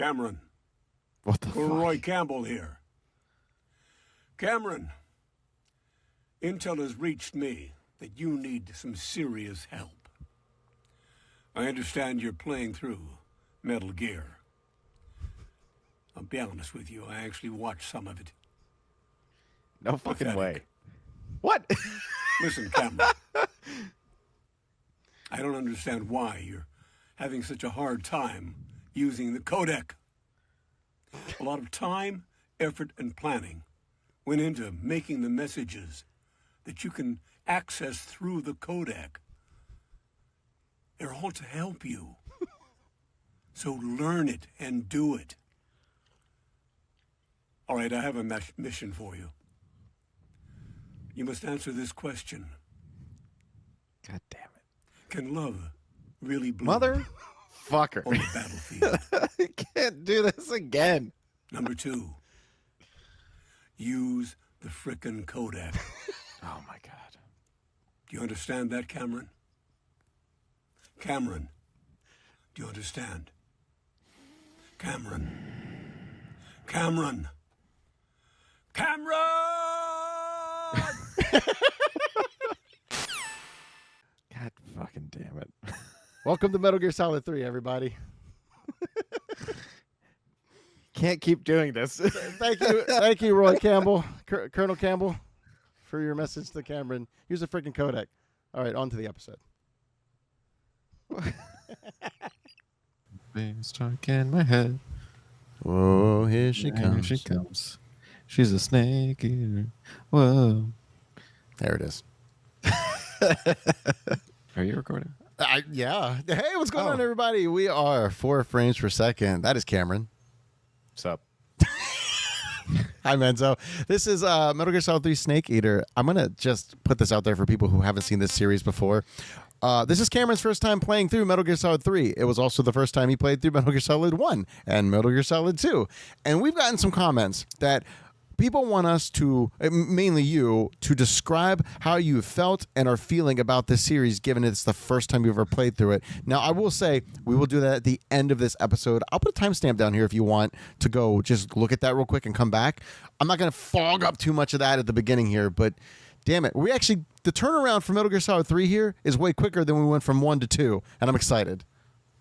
Cameron. What the Roy fuck? Campbell here. Cameron, intel has reached me that you need some serious help. I understand you're playing through Metal Gear. I'll be honest with you, I actually watched some of it. No fucking Pathetic. way. What? Listen, Cameron. I don't understand why you're having such a hard time using the codec. A lot of time, effort, and planning went into making the messages that you can access through the codec. They're all to help you. So learn it and do it. All right, I have a mission for you. You must answer this question. God damn it. Can love really bloom Motherfucker. on the battlefield? I can't do this again. Number 2, use the frickin' codec. Oh my god. Do you understand that, Cameron? Cameron, do you understand? Cameron. Cameron. Cameron! God fucking damn it. Welcome to Metal Gear Solid 3, everybody. Can't keep doing this. Thank you, Roy Campbell, Colonel Campbell, for your message to Cameron. Use a freaking codec. All right, on to the episode. Stuck in my head. Whoa, here she There comes. she comes. She's a snake eater. Whoa. There it is. Are you recording? Yeah. Hey, what's going on, everybody? We are 4 frames per second. That is Cameron. What's up? Hi, Menzo. This is Metal Gear Solid 3 Snake Eater. I'm going to just put this out there for people who haven't seen this series before. This is Cameron's first time playing through Metal Gear Solid 3. It was also the first time he played through Metal Gear Solid 1 and Metal Gear Solid 2. And we've gotten some comments that people want us to, mainly you, to describe how you felt and are feeling about this series, given it's the first time you've ever played through it. Now, I will say, we will do that at the end of this episode. I'll put a timestamp down here if you want to go just look at that real quick and come back. I'm not going to fog up too much of that at the beginning here, but damn it. The turnaround for Metal Gear Solid 3 here is way quicker than we went from 1 to 2, and I'm excited.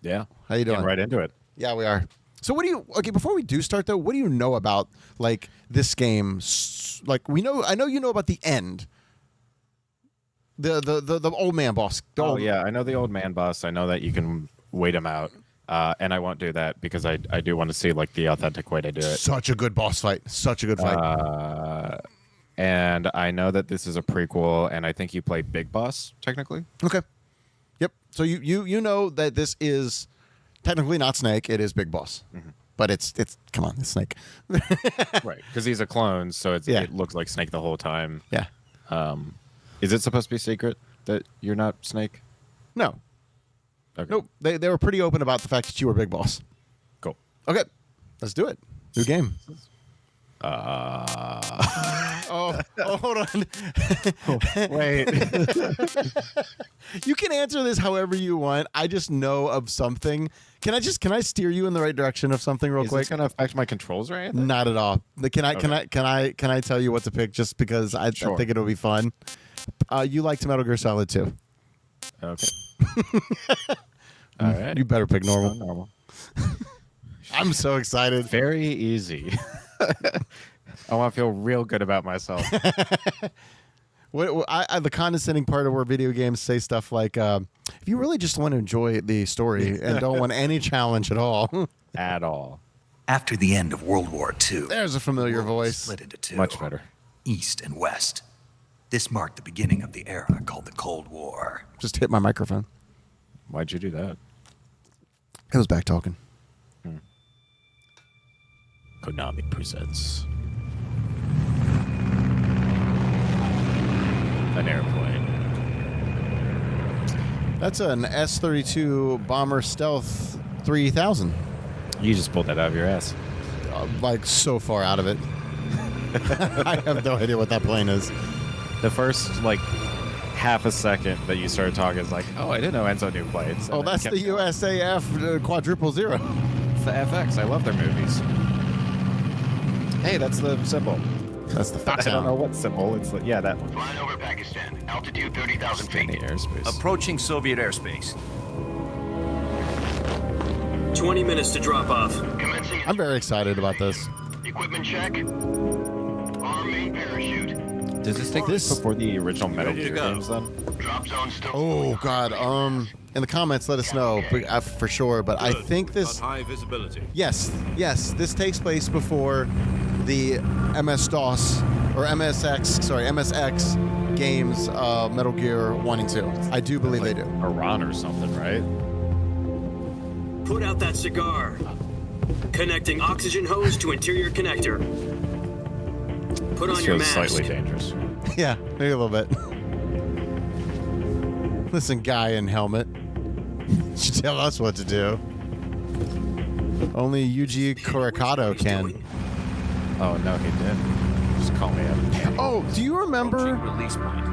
Yeah. How you doing? Getting right into it. Yeah, we are. So before we do start though, what do you know about like this game? Like I know you know about the end. The old man boss. Yeah, I know the old man boss. I know that you can wait him out. And I won't do that because I do want to see like the authentic way to do it. Such a good boss fight. Such a good fight. And I know that this is a prequel, and I think you play Big Boss technically. Okay. Yep. So you know that this is technically not Snake. It is Big Boss. Mm-hmm. But it's come on, it's Snake. Right, because he's a clone, so it looks like Snake the whole time. Yeah. Is it supposed to be secret that you're not Snake? No. Okay. Nope. They were pretty open about the fact that you were Big Boss. Cool. Okay. Let's do it. New game. Hold on. Wait. You can answer this however you want. I just know of something. Can I steer you in the right direction of something real Is quick? this gonna affect my controls or anything? Not at all. Can I tell you what to pick just because I think it'll be fun? You liked Metal Gear Solid 2. Okay. All right. You better pick normal. So normal. I'm so excited. Very easy. I want to feel real good about myself. The condescending part of where video games say stuff like, if you really just want to enjoy the story and don't want any challenge at all. At all. After the end of World War II, There's a familiar the world was voice. split into two, Much better. East and West. This marked the beginning of the era called the Cold War. Just hit my microphone. Why'd you do that? It was back talking. Konami presents an airplane. That's an S-32 Bomber Stealth 3000. You just pulled that out of your ass. Like so far out of it. I have no idea what that plane is. The first like half a second that you started talking is like, oh, I didn't know Enzo knew planes. Oh, And then that's kept the going. USAF quadruple zero. the FX. I love their movies. Hey, that's the symbol. That's the fox I don't know hound. what symbol. It's yeah, that one. Flying over Pakistan. Altitude 30,000 In the feet. airspace. Approaching Soviet airspace. 20 minutes to drop off. Commencing I'm very excited about this. equipment check. Arm main parachute. Does this take This- place before the original Metal Gear games then? Drop zone still. Oh God. In the comments, let us know for sure. But I think this. High visibility. Yes. This takes place before the MS-DOS or MSX games, Metal Gear 1 and 2. I do believe they do. Iran or something, right? Put out that cigar. Connecting oxygen hose to interior connector. Put This on your feels mask. slightly dangerous. Yeah, maybe a little bit. Listen, guy in helmet. You tell us what to do. Only Yuji Kurakato can. Oh no, he did. Just call me up. Oh, do you remember? Release point.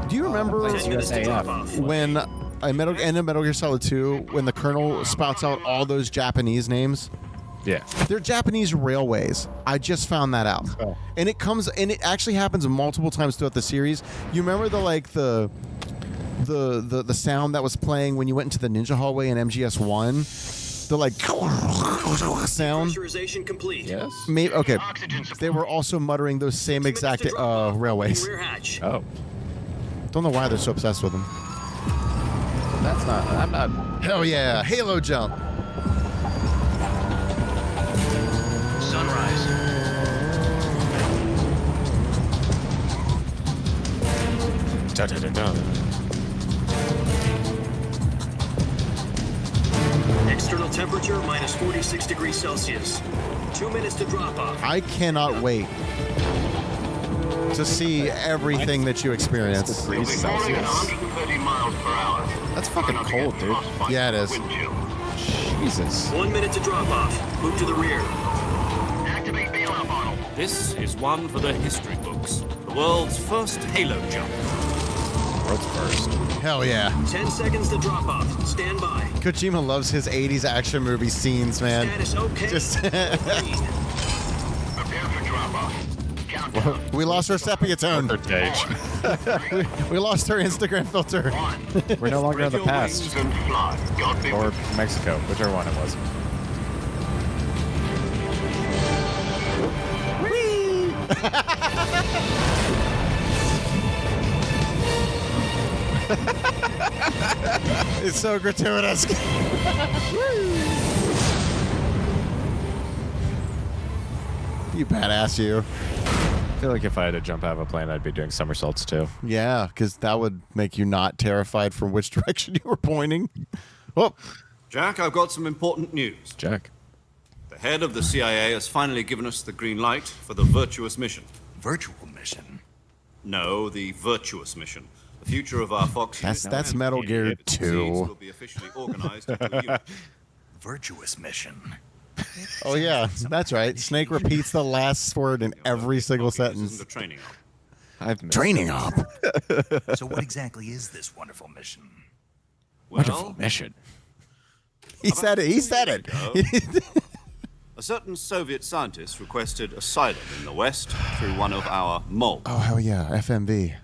Do you remember 10 minutes to drop off. when end of Metal Gear Solid 2 when the Colonel spouts out all those Japanese names? Yeah. They're Japanese railways. I just found that out. Oh. And it actually happens multiple times throughout the series. You remember the sound that was playing when you went into the ninja hallway in MGS1? The like sound. Pressurization complete. Yes. Maybe, okay. Oxygen supply. They were also muttering those same 2 minutes exact to drop off. railways. Rear hatch. Oh. Don't know why they're so obsessed with them. That's not. I'm not. Hell yeah. Halo jump. Sunrise. Da, da, da, da. External temperature minus 46 degrees Celsius. 2 minutes to drop off. I cannot wait to see everything that you experience. Degrees Rolling at Celsius. 130 miles per hour. That's fucking Try not to cold, get dude. frostbite Yeah, it or is. wind chill. Jesus. 1 minute to drop off. Move to the rear. Activate bailout bottle. This is one for the history books. The world's first Halo jump. World's first. Hell yeah. 10 seconds to drop off. Stand by. Kojima loves his 80s action movie scenes, man. Status okay. Just Prepare for drop off. Countdown. we lost our sepia tone. Stage. We lost our Instagram filter. 1. We're no longer in the Spread your past. wings and fly. God be Or with you. Mexico, whichever one it was. It's so gratuitous. You badass, you. I feel like if I had to jump out of a plane, I'd be doing somersaults too. Yeah, because that would make you not terrified from which direction you were pointing. Oh, Jack, I've got some important news. Jack. The head of the CIA has finally given us the green light for the virtuous mission. Virtual mission. No, the virtuous mission. The future of our Fox That's- unit that's and Metal the Gear unit 2. will be officially organized into a unit. Virtuous mission. oh yeah, that's right. Snake repeats the last word in every single This isn't sentence. a training op. I've missed Training it. up. So what exactly is this wonderful mission? Wonderful Well, mission. He said it. He said it. a certain Soviet scientist requested asylum in the West through one of our moles. Oh hell yeah, FMV.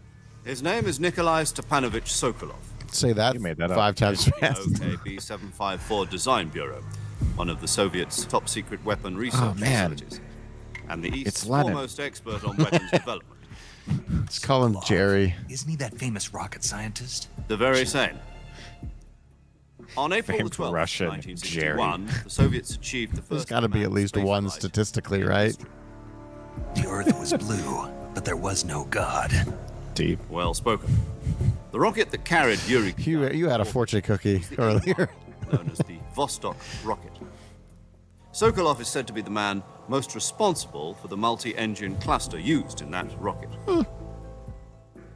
His name is Nikolai Stepanovich Sokolov. Say that, You made that up. 5 times fast. OKB 754 Design Bureau, one of the Soviets' top secret weapon research man. facilities, and the East's It's Lenin. foremost expert on weapons development. Let's call him Jerry. Isn't he that famous rocket scientist? The very same. On April the Famed 12th, Russian 1961, the Soviets achieved the first. There's got to be at manned least space one flight statistically, in right? history. The Earth was blue, but there was no God. Deep. Well spoken. The rocket that carried Yuri You had a fortune cookie earlier. known as the Vostok rocket. Sokolov is said to be the man most responsible for the multi-engine cluster used in that rocket.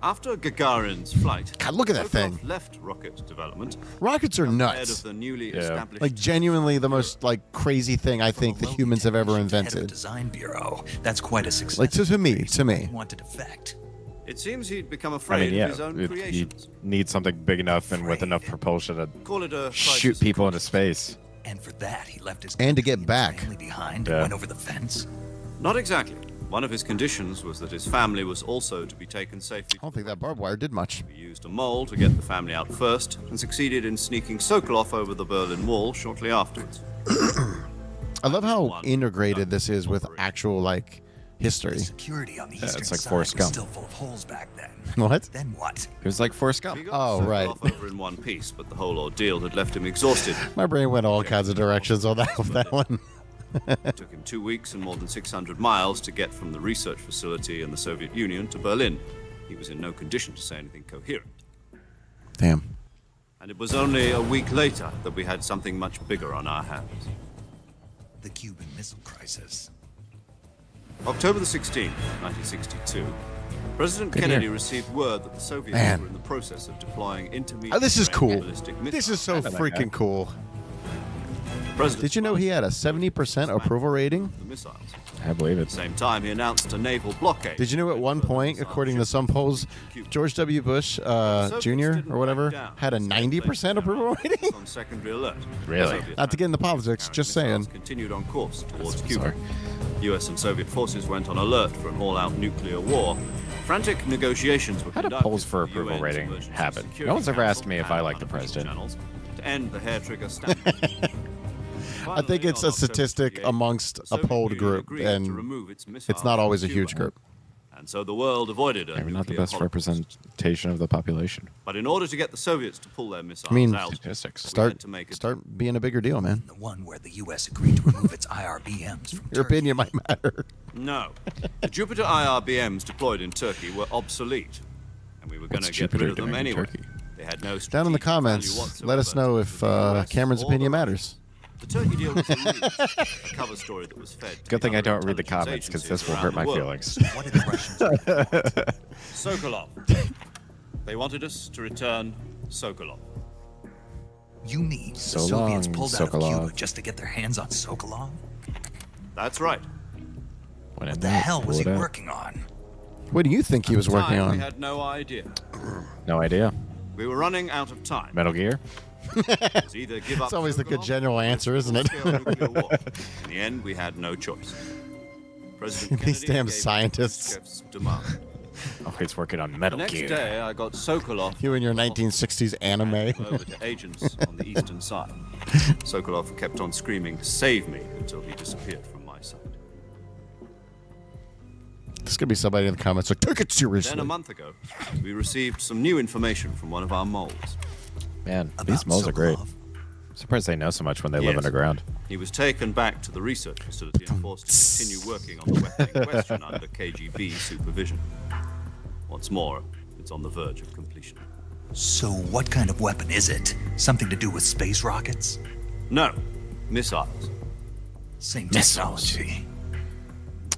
After Gagarin's flight, God, look at that Sokolov thing. left rocket development Rockets are head nuts. of the newly Yeah. established. Like genuinely the most like crazy thing I think the Below humans have ever technician head of invented. Design Bureau. That's quite a success. Like to me. He wanted effect. It seems he'd become I afraid mean, of his yeah, own you creations. need something big enough and with enough propulsion to Call it a shoot crisis people into space. And for that, he left his And to get country and his back. family behind Yeah. and went over the fence. Not exactly. One of his conditions was that his family was also to be taken safely. I don't think that barbed wire did much. He used a mole to get the family out first and succeeded in sneaking Sokolov over the Berlin Wall shortly afterwards. I love how integrated this is with actual like history. The security on the eastern it's like side Forrest was Gump. still full of holes back then. What? Then what? It was like Forrest Gump. He got Oh, Sokolov right. over in one piece, but the whole ordeal had left him exhausted. My brain went all kinds of directions on that one. It took him 2 weeks and more than 600 miles to get from the research facility in the Soviet Union to Berlin. He was in no condition to say anything coherent. Damn. And it was only a week later that we had something much bigger on our hands. The Cuban Missile Crisis. October the 16th, 1962, President Good Kennedy year. received word that the Soviets Man. were in the process of deploying intermediate Oh, this is range cool. ballistic This is missiles. so freaking cool. President Did you know he had a 70% approval rating? the missiles. I believe At the it. same time, he announced a naval blockade. Did you know at one point, according to some polls, George W. Bush Jr. or whatever had a 90% approval rating? On secondary alert. Really? Soviet Not to get into politics, just missiles saying. continued on course towards I'm Cuba. sorry. U.S. and Soviet forces went on alert for an all-out nuclear war. Frantic negotiations were How do conducted polls for with the approval UN's rating Emergency happen? Security No one's ever asked Council me if I and like the unofficial president. channels to end the hair-trigger standoff. I think it's a statistic amongst a polled group, and it's not always a huge group. And so the world avoided a Maybe not the nuclear best holocaust. representation of the population. But in order to get the Soviets to pull their missiles I mean, out, Statistics. we had Start to make it start being a bigger deal, man. The one where the U.S. agreed to remove its IRBMs from Your Turkey. opinion might matter. No. The Jupiter IRBMs deployed in Turkey were obsolete, and we were going to What's get Jupiter rid of them doing in anyway. Turkey? They had no Down in the strategic comments, value let us whatsoever know to if the US Cameron's or the opinion Russians. matters. The Turkey deal was a ruse, a cover story that was fed to Good thing the I other don't read the intelligence comments because agencies this will around hurt the my world. feelings. What did the Russians want? Sokolov. They wanted us to return Sokolov. You mean the So Soviets long, pulled out of Sokolov. Cuba just to get their hands on Sokolov? That's right. When What in the doubt, hell was he pull it out. working on? What do you think he was working Time, we on? had no idea. No idea. We were running out of time. Metal Gear? It was either give up It's always the good Sokolov general or answer, isn't it? full-scale nuclear war. In the end, we had no choice. President These Kennedy damn gave scientists. Khrushchev's demand. Oh, he's working on The Metal next Gear. day, I got Sokolov You and your 1960s anime. over to agents on the eastern side. Sokolov kept on screaming, "Save me," until he disappeared from my sight. There's gonna be somebody in the comments like, take it seriously. Then a month ago, we received some new information from one of our moles. Man, About these moles are great. Sokolov? I'm surprised they know so much when they live Yes. underground. He was taken back to the research facility and forced to continue working on the weapon in question under KGB supervision. What's more, it's on the verge of completion. So what kind of weapon is it? Something to do with space rockets? No, missiles. Same Missiles. technology.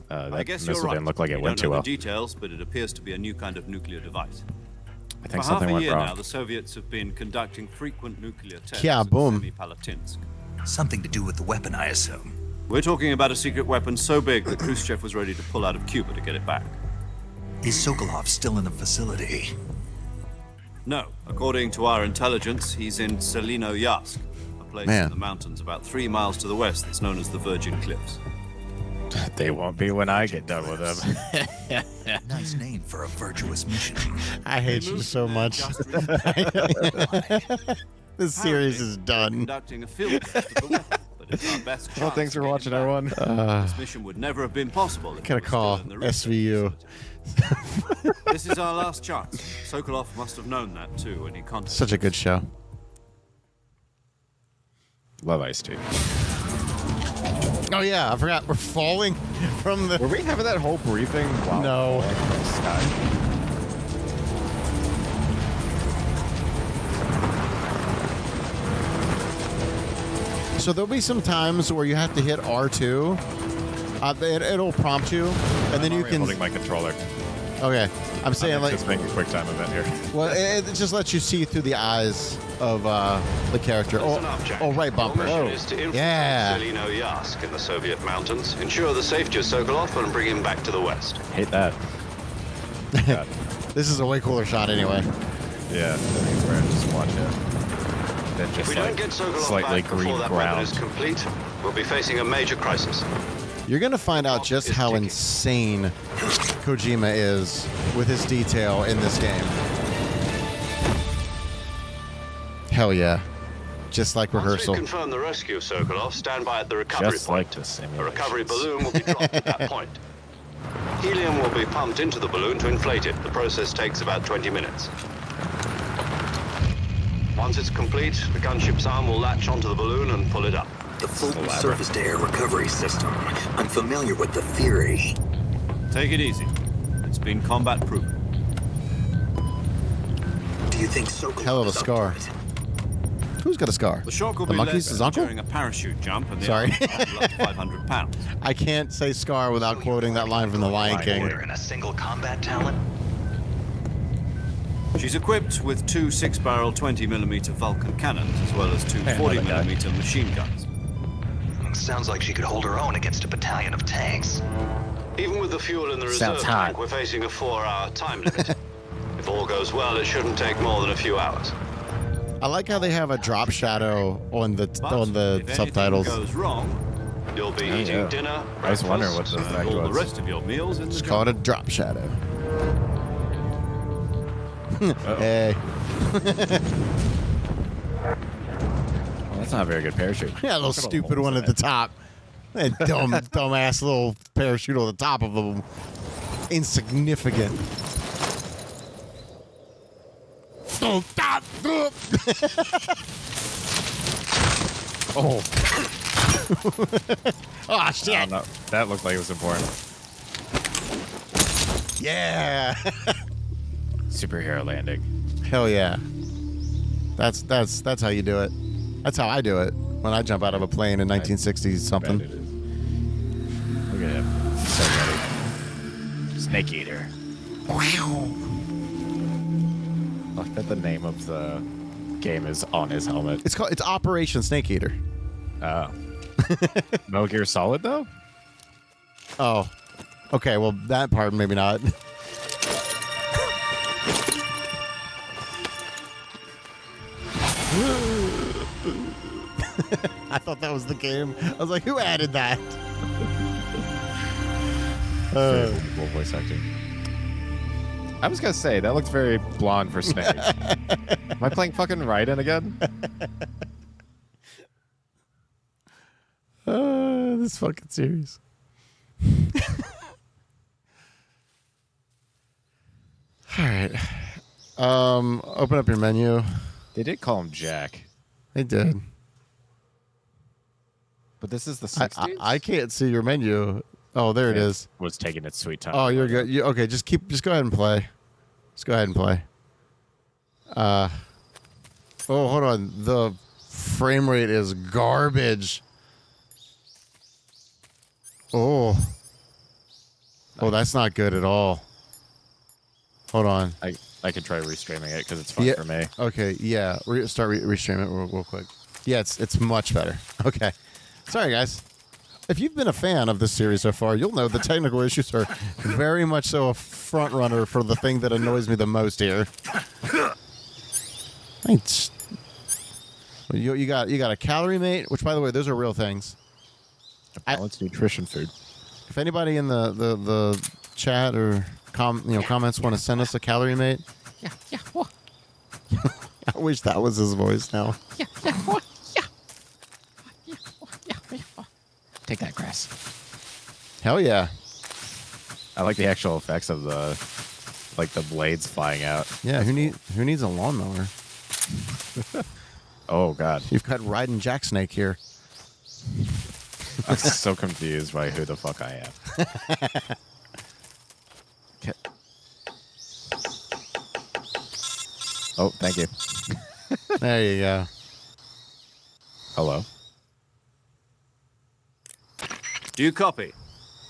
I That guess missile you're right. didn't look like it We went don't too know well. the details, but it appears to be a new kind of nuclear device. I think For half something a went year now, wrong. the Soviets have been conducting frequent nuclear tests Yeah, at boom. Semipalatinsk. Something to do with the weapon, I assume. We're talking about a secret weapon so big that Khrushchev was ready to pull out of Cuba to get it back. Is Sokolov still in the facility? No, according to our intelligence, he's in Selino-Yarsk, a place Man. in the mountains about 3 miles to the west that's known as the Virgin Cliffs. They won't be when I get done with them. Nice name for a virtuous mission. I hate you so much. Just recently, This series is done. conducting a field test of the weapon, but it's our best chance Well, thanks for of getting watching, back. everyone. This mission would never have been possible if Gotta it was call still in the research SVU. facility. This is our last chance. Sokolov must have known that too when he contacted Such a good show. Love Ice-T. Oh yeah, I forgot. We're falling from the. Were we having that whole briefing? While No. falling from the sky? So there'll be some times where you have to hit R2. It'll prompt you, and then you Already can. holding my controller. Okay, I'm saying like. Just making a quick time event here. Well, it just lets you see through the eyes of the character. Listen up, Jack. Oh, right bumper. Your mission is to infiltrate Yeah. Selino-Yarsk in the Soviet mountains, ensure the safety of Sokolov, and bring him back to the west. Hate that. God. This is a way cooler shot anyway. Yeah, I think it's rare to just watch it. than If just we like don't get Sokolov slightly back green before that weapon ground. is complete, we'll be facing a major crisis. You're gonna find out just how insane Kojima is with his detail in this game. Hell yeah. Just like rehearsal. Once we've confirmed the rescue of Sokolov, stand by at the recovery Just point. like the A simulations. recovery balloon will be dropped at that point. Helium will be pumped into the balloon to inflate it. The process takes about 20 minutes. Once it's complete, the gunship's arm will latch onto the balloon and pull it up. The floating surface-to-air recovery system. I'm familiar with the theory. Take it easy. It's been combat proven. Do you think Sokolov Hell of a is up scar. to it? Who's got a scar? The shock will The be monkey's less his uncle? during a parachute jump, and the Sorry. arm will handle up to 500 pounds. I can't say scar without quoting that line from The Lion King. Order in a single combat talent? She's equipped with two 6-barrel 20mm Vulcan cannons, as well as two 40mm machine guns. Sounds like she could hold her own against a battalion of tanks. Even with the fuel in the Sounds reserve hot. tank, we're facing a 4-hour time limit. If all goes well, it shouldn't take more than a few hours. I like how they have a drop shadow on the But if subtitles. anything goes wrong, You'll be eating yeah. dinner, I was wondering what breakfast, the and effect all the was. rest of your meals in the Just call it a drop shadow. Hey. Well, that's not a very good parachute. Yeah, a little Look at all the stupid holes one in at the it. top. That dumbass little parachute on the top of them. Insignificant. Oh, stop! Oh, Oh, I shit. don't know. That looked like it was important. Yeah. Superhero landing. Hell yeah. That's how you do it. That's how I do it when I jump out of a plane in 1960s Bet it something. is. Look at him. He's so ready. Snake Eater. Wow. I like that the name of the game is on his helmet. It's Operation Snake Eater. Oh. Metal Gear Solid, though? Oh. Okay, well that part maybe not. I thought that was the game. I was like, who added that? Favorable voice acting. I was gonna say that looks very blonde for Snake. Am I playing fucking Raiden again? This fucking series. All right. Open up your menu. They did call him Jack, They did. but this is the I, 60s. I can't see your menu. Oh, there it is. Was taking its sweet time. Oh, you're good. Okay, just go ahead and play. Just go ahead and play. Oh, hold on. The frame rate is garbage. Oh. Oh, that's not good at all. Hold on. I could try restreaming it because it's fun Yeah. for me. Okay, yeah. Start restreaming it real quick. Yeah, it's much better. Okay. Sorry, guys. If you've been a fan of this series so far, you'll know the technical issues are very much so a front runner for the thing that annoys me the most here. Thanks. You got a calorie mate, which by the way, those are real things. Balanced nutrition food. If anybody in the chat or comments want to send us a calorie mate, Yeah. What? I wish that was his voice now. Yeah. Take that, grass. Hell yeah. I like the actual effects of the blades flying out. Yeah, who needs a lawnmower? Oh God, You've got riding Jack Snake here. I'm so confused by who the fuck I am. Okay. Oh, thank you. There you go. Hello. do you copy?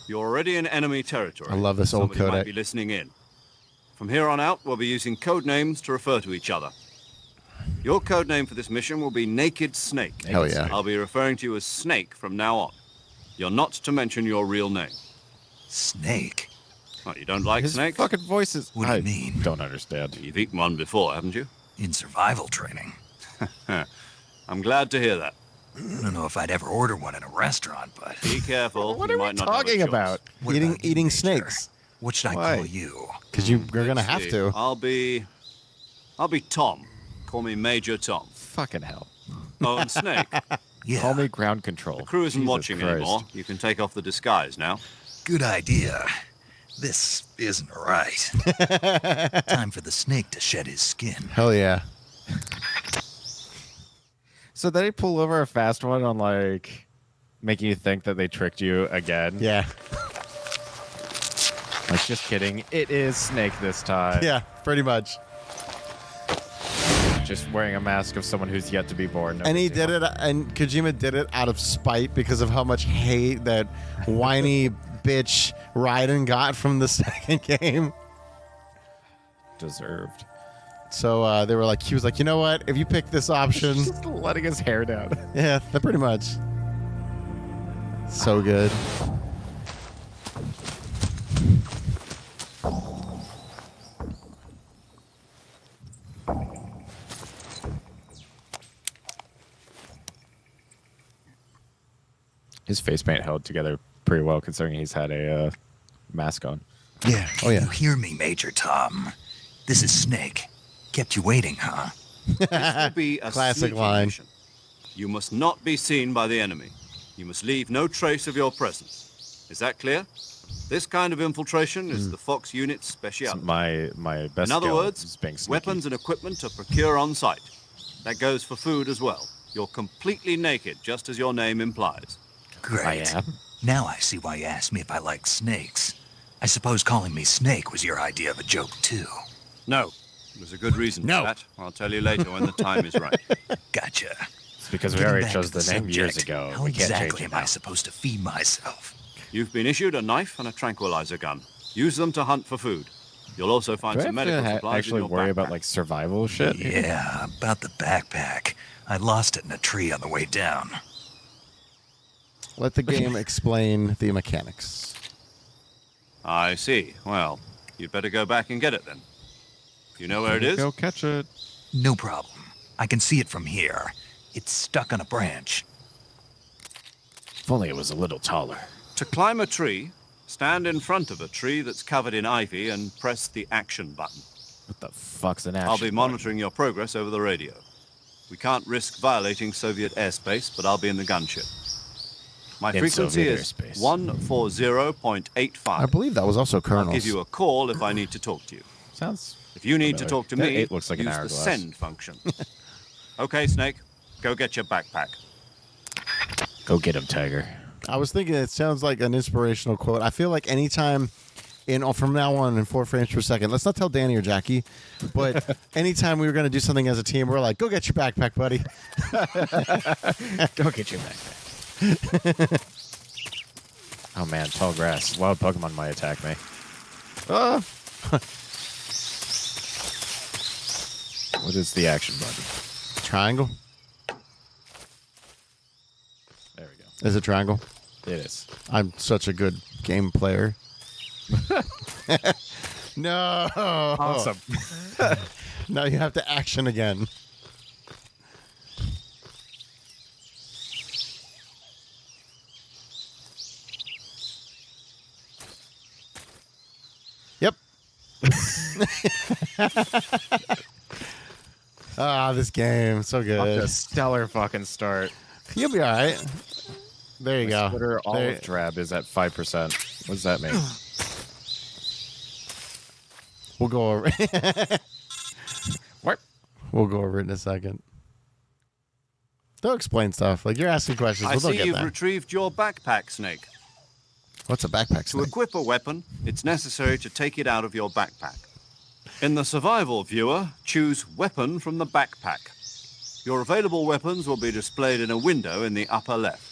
You're already in enemy territory. I love this old Somebody might codec. be listening in. From here on out, we'll be using code names to refer to each other. Your code name for this mission will be Naked Snake. Hell yeah. I'll be referring to you as Snake from now on. You're not to mention your real name. Snake? What, you don't like His snakes? fucking voices. What do you mean? Don't understand. You've eaten one before, haven't you? In survival training. I'm glad to hear that. I don't know if I'd ever order one in a restaurant, but Be careful. What you are we might not have a talking choice. about? what Eating- about you, eating Major? snakes. What should I Why? call you? Because you're gonna Let's have see. to. I'll be Tom. Call me Major Tom. Fucking hell. Oh, and Snake. Yeah, Call me ground control. The crew isn't Jesus watching Christ. anymore. You can take off the disguise now. good idea. This isn't right. Time for the snake to shed his skin. Hell yeah. So they pull over a fast one on like making you think that they tricked you again. Yeah. Like just kidding. It is Snake this time. Yeah, pretty much. Just wearing a mask of someone who's yet to be born. No And he big deal. did it, and Kojima did it out of spite because of how much hate that whiny bitch Raiden got from the second game. Deserved. So they were like, he was like, you know what? If you pick this option, Just letting his hair down. yeah, that pretty much. So good. His face paint held together pretty well considering he's had a mask on. Yeah. Oh yeah. You hear me, Major Tom? This is Snake. Kept you waiting, huh? This will be a Classic sneaky line. mission. You must not be seen by the enemy. You must leave no trace of your presence. Is that clear? This kind of infiltration is the Fox unit's It's speciality. my best In other skill words, is being sneaky. weapons and equipment are procure on site. That goes for food as well. You're completely naked, just as your name implies. Great. am. Now I see why you asked me if I like snakes. I suppose calling me Snake was your idea of a joke, too. No, there's a good reason No. for that. I'll tell you later when the time is right. Gotcha. It's because we Getting already back chose to the name years subject, ago. How We can't change exactly it am I now. supposed to feed myself? You've been issued a knife and a tranquilizer gun. Use them to hunt for food. You'll also find Do I some have to medical supplies in actually your worry backpack. about like survival shit? Yeah, about the backpack. I lost it in a tree on the way down. Let the game explain the mechanics. I see. Well, you'd better go back and get it then. You know where it is? Go catch it. No problem. I can see it from here. It's stuck on a branch. If only it was a little taller. To climb a tree, stand in front of a tree that's covered in ivy and press the action button. What the fuck's an action? I'll be button? monitoring your progress over the radio. We can't risk violating Soviet airspace, but I'll be in the gunship. My In frequency Soviet is airspace. 140.85. I believe that was also I'll Colonel's. give you a call if I need to talk to you. Sounds. If you need to familiar. talk to That me, 8 looks like an use the hourglass. send function. Okay, Snake, go get your backpack. Go get him, Tiger. I was thinking it sounds like an inspirational quote. I feel like anytime from now on in 4 frames per second, let's not tell Danny or Jackie, but anytime we were going to do something as a team, we're like, go get your backpack, buddy. Go get your backpack. Oh man, tall grass. Wild Pokemon might attack me. Ah! What is the action button? Triangle? There we go. Is it triangle? It is. I'm such a good game player. No. Awesome. Now you have to action again. Yep. Ah, this game. So Off to good. a stellar fucking start. You'll be all right. There you go. Twitter There- olive drab is at 5%. What does that mean? We'll go over What? We'll go over it in a second. They'll explain stuff. Like you're asking questions, I but they'll see get you've there. retrieved your backpack, Snake. What's a backpack To snake? equip a weapon, it's necessary to take it out of your backpack. In the survival viewer, choose Weapon from the backpack. Your available weapons will be displayed in a window in the upper left.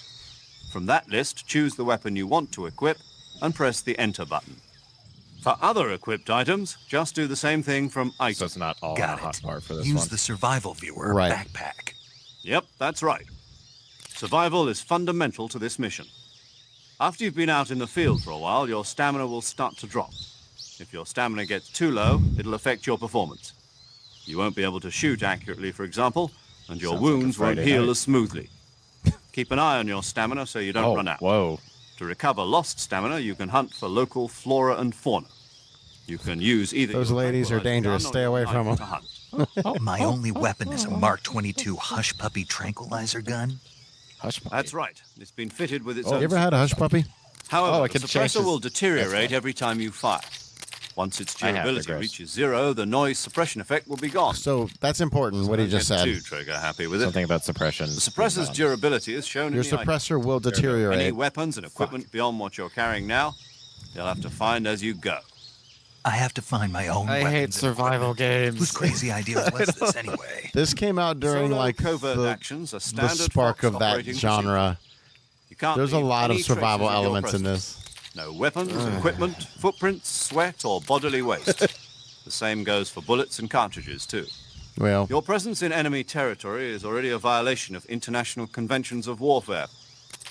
From that list, choose the weapon you want to equip and press the Enter button. For other equipped items, just do the same thing from So Items. it's not all Got in a hot it. bar for this Use one. the survival viewer Right. backpack. Yep, that's right. Survival is fundamental to this mission. After you've been out in the field for a while, your stamina will start to drop. If your stamina gets too low, it'll affect your performance. You won't be able to shoot accurately, for example, and your Sounds like a wounds won't Friday heal night. as smoothly. Keep an eye on your stamina so you don't run out. Whoa. To recover lost stamina, you can hunt for local flora and fauna. You can use either Those your ladies are tranquilizer dangerous. gun or Stay your away knife from 'em. to hunt. My only weapon is a Mark 22 Hush Puppy tranquilizer gun. Hush puppy. That's right. It's been fitted with its You own. ever had a hush puppy? However, Oh, I the can change suppressor this- will That's deteriorate fine. every time you fire. Once its I have, durability they're gross. reaches 0, the noise suppression effect will be gone. So that's important, what he Don't just get said. too trigger happy with it. Something about suppression. The suppressor's durability is shown Your in the item. suppressor will Any deteriorate. weapons and equipment beyond what you're carrying now, you'll have to find as you go. I have to find my own I weapons hate and survival equipment. Whose games. crazy idea was this anyway? This came out during Solo like covert the, actions are the standard spark Fox of that operating genre. You can't There's a leave lot any of survival traces of your elements in presence. this. No weapons, equipment, footprints, sweat, or bodily waste. The same goes for bullets and cartridges, too. Well, Your presence in enemy territory is already a violation of international conventions of warfare.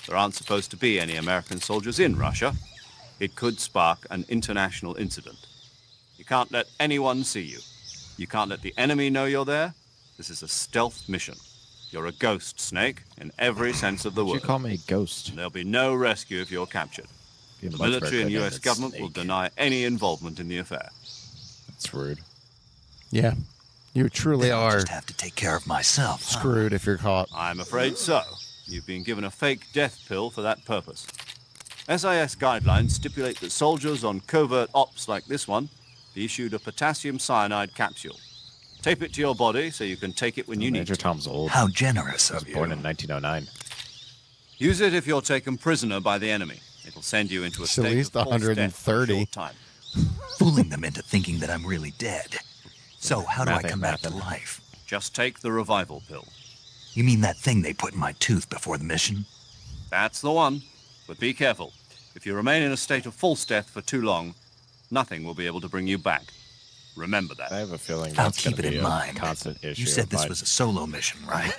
There aren't supposed to be any American soldiers in Russia. It could spark an international incident. You can't let anyone see you. You can't let the enemy know you're there. This is a stealth mission. You're a ghost, Snake, in every sense of the You word. call me a ghost. And there'll be no rescue if you're captured. Be a The much better military and name U.S. than government will Snake. deny any involvement in the affair. That's rude. yeah, you truly Then I'll are just have to take care of myself. huh? screwed if you're caught. I'm afraid so. You've been given a fake death pill for that purpose. SIS guidelines stipulate that soldiers on covert ops like this one be issued a potassium cyanide capsule. Tape it to your body so you can take it when you need Major it. Tom's old. How generous He was of born you. in 1909. Use it if you're taken prisoner by the enemy. It'll send you into a It's state at least of false death for a 130. short time. Fooling them into thinking that I'm really dead. So how do I Math ain't come back to mathin'. life? Just take the revival pill. You mean that thing they put in my tooth before the mission? That's the one. But be careful. If you remain in a state of false death for too long, nothing will be able to bring you back. Remember that. I have a feeling I'll that's keep gonna it be in a mind. constant issue. You said of this mine. was a solo mission, right?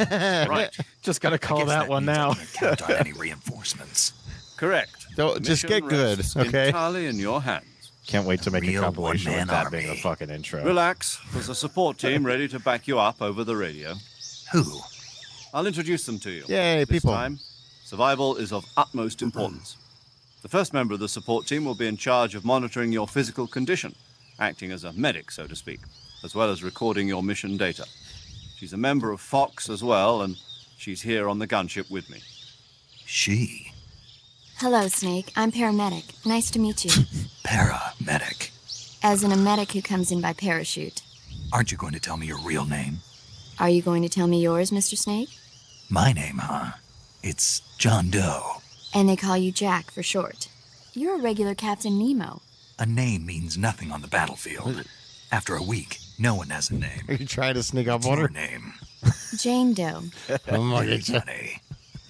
Right. Just gotta I call guess that one means I now. can't count on any reinforcements. Correct. Don't- just Mission get good, rests okay? Entirely in your hands. Can't wait to make a Real compilation with one-man that being the army. fucking intro. Relax. There's a support team ready to back you up over the radio. Who? I'll introduce them to you. Yay, This people. time, survival is of utmost importance. The first member of the support team will be in charge of monitoring your physical condition, acting as a medic, so to speak, as well as recording your mission data. She's a member of Fox as well, and she's here on the gunship with me. She. Hello, Snake. I'm paramedic. Nice to meet you. Paramedic. As in a medic who comes in by parachute. Aren't you going to tell me your real name? Are you going to tell me yours, Mr. Snake? My name, huh? It's John Doe. And they call you Jack for short. You're a regular Captain Nemo. A name means nothing on the battlefield. After a week, no one has a name. Are you trying to sneak up What's on your her? name? Jane Doe. I'm like, Very funny.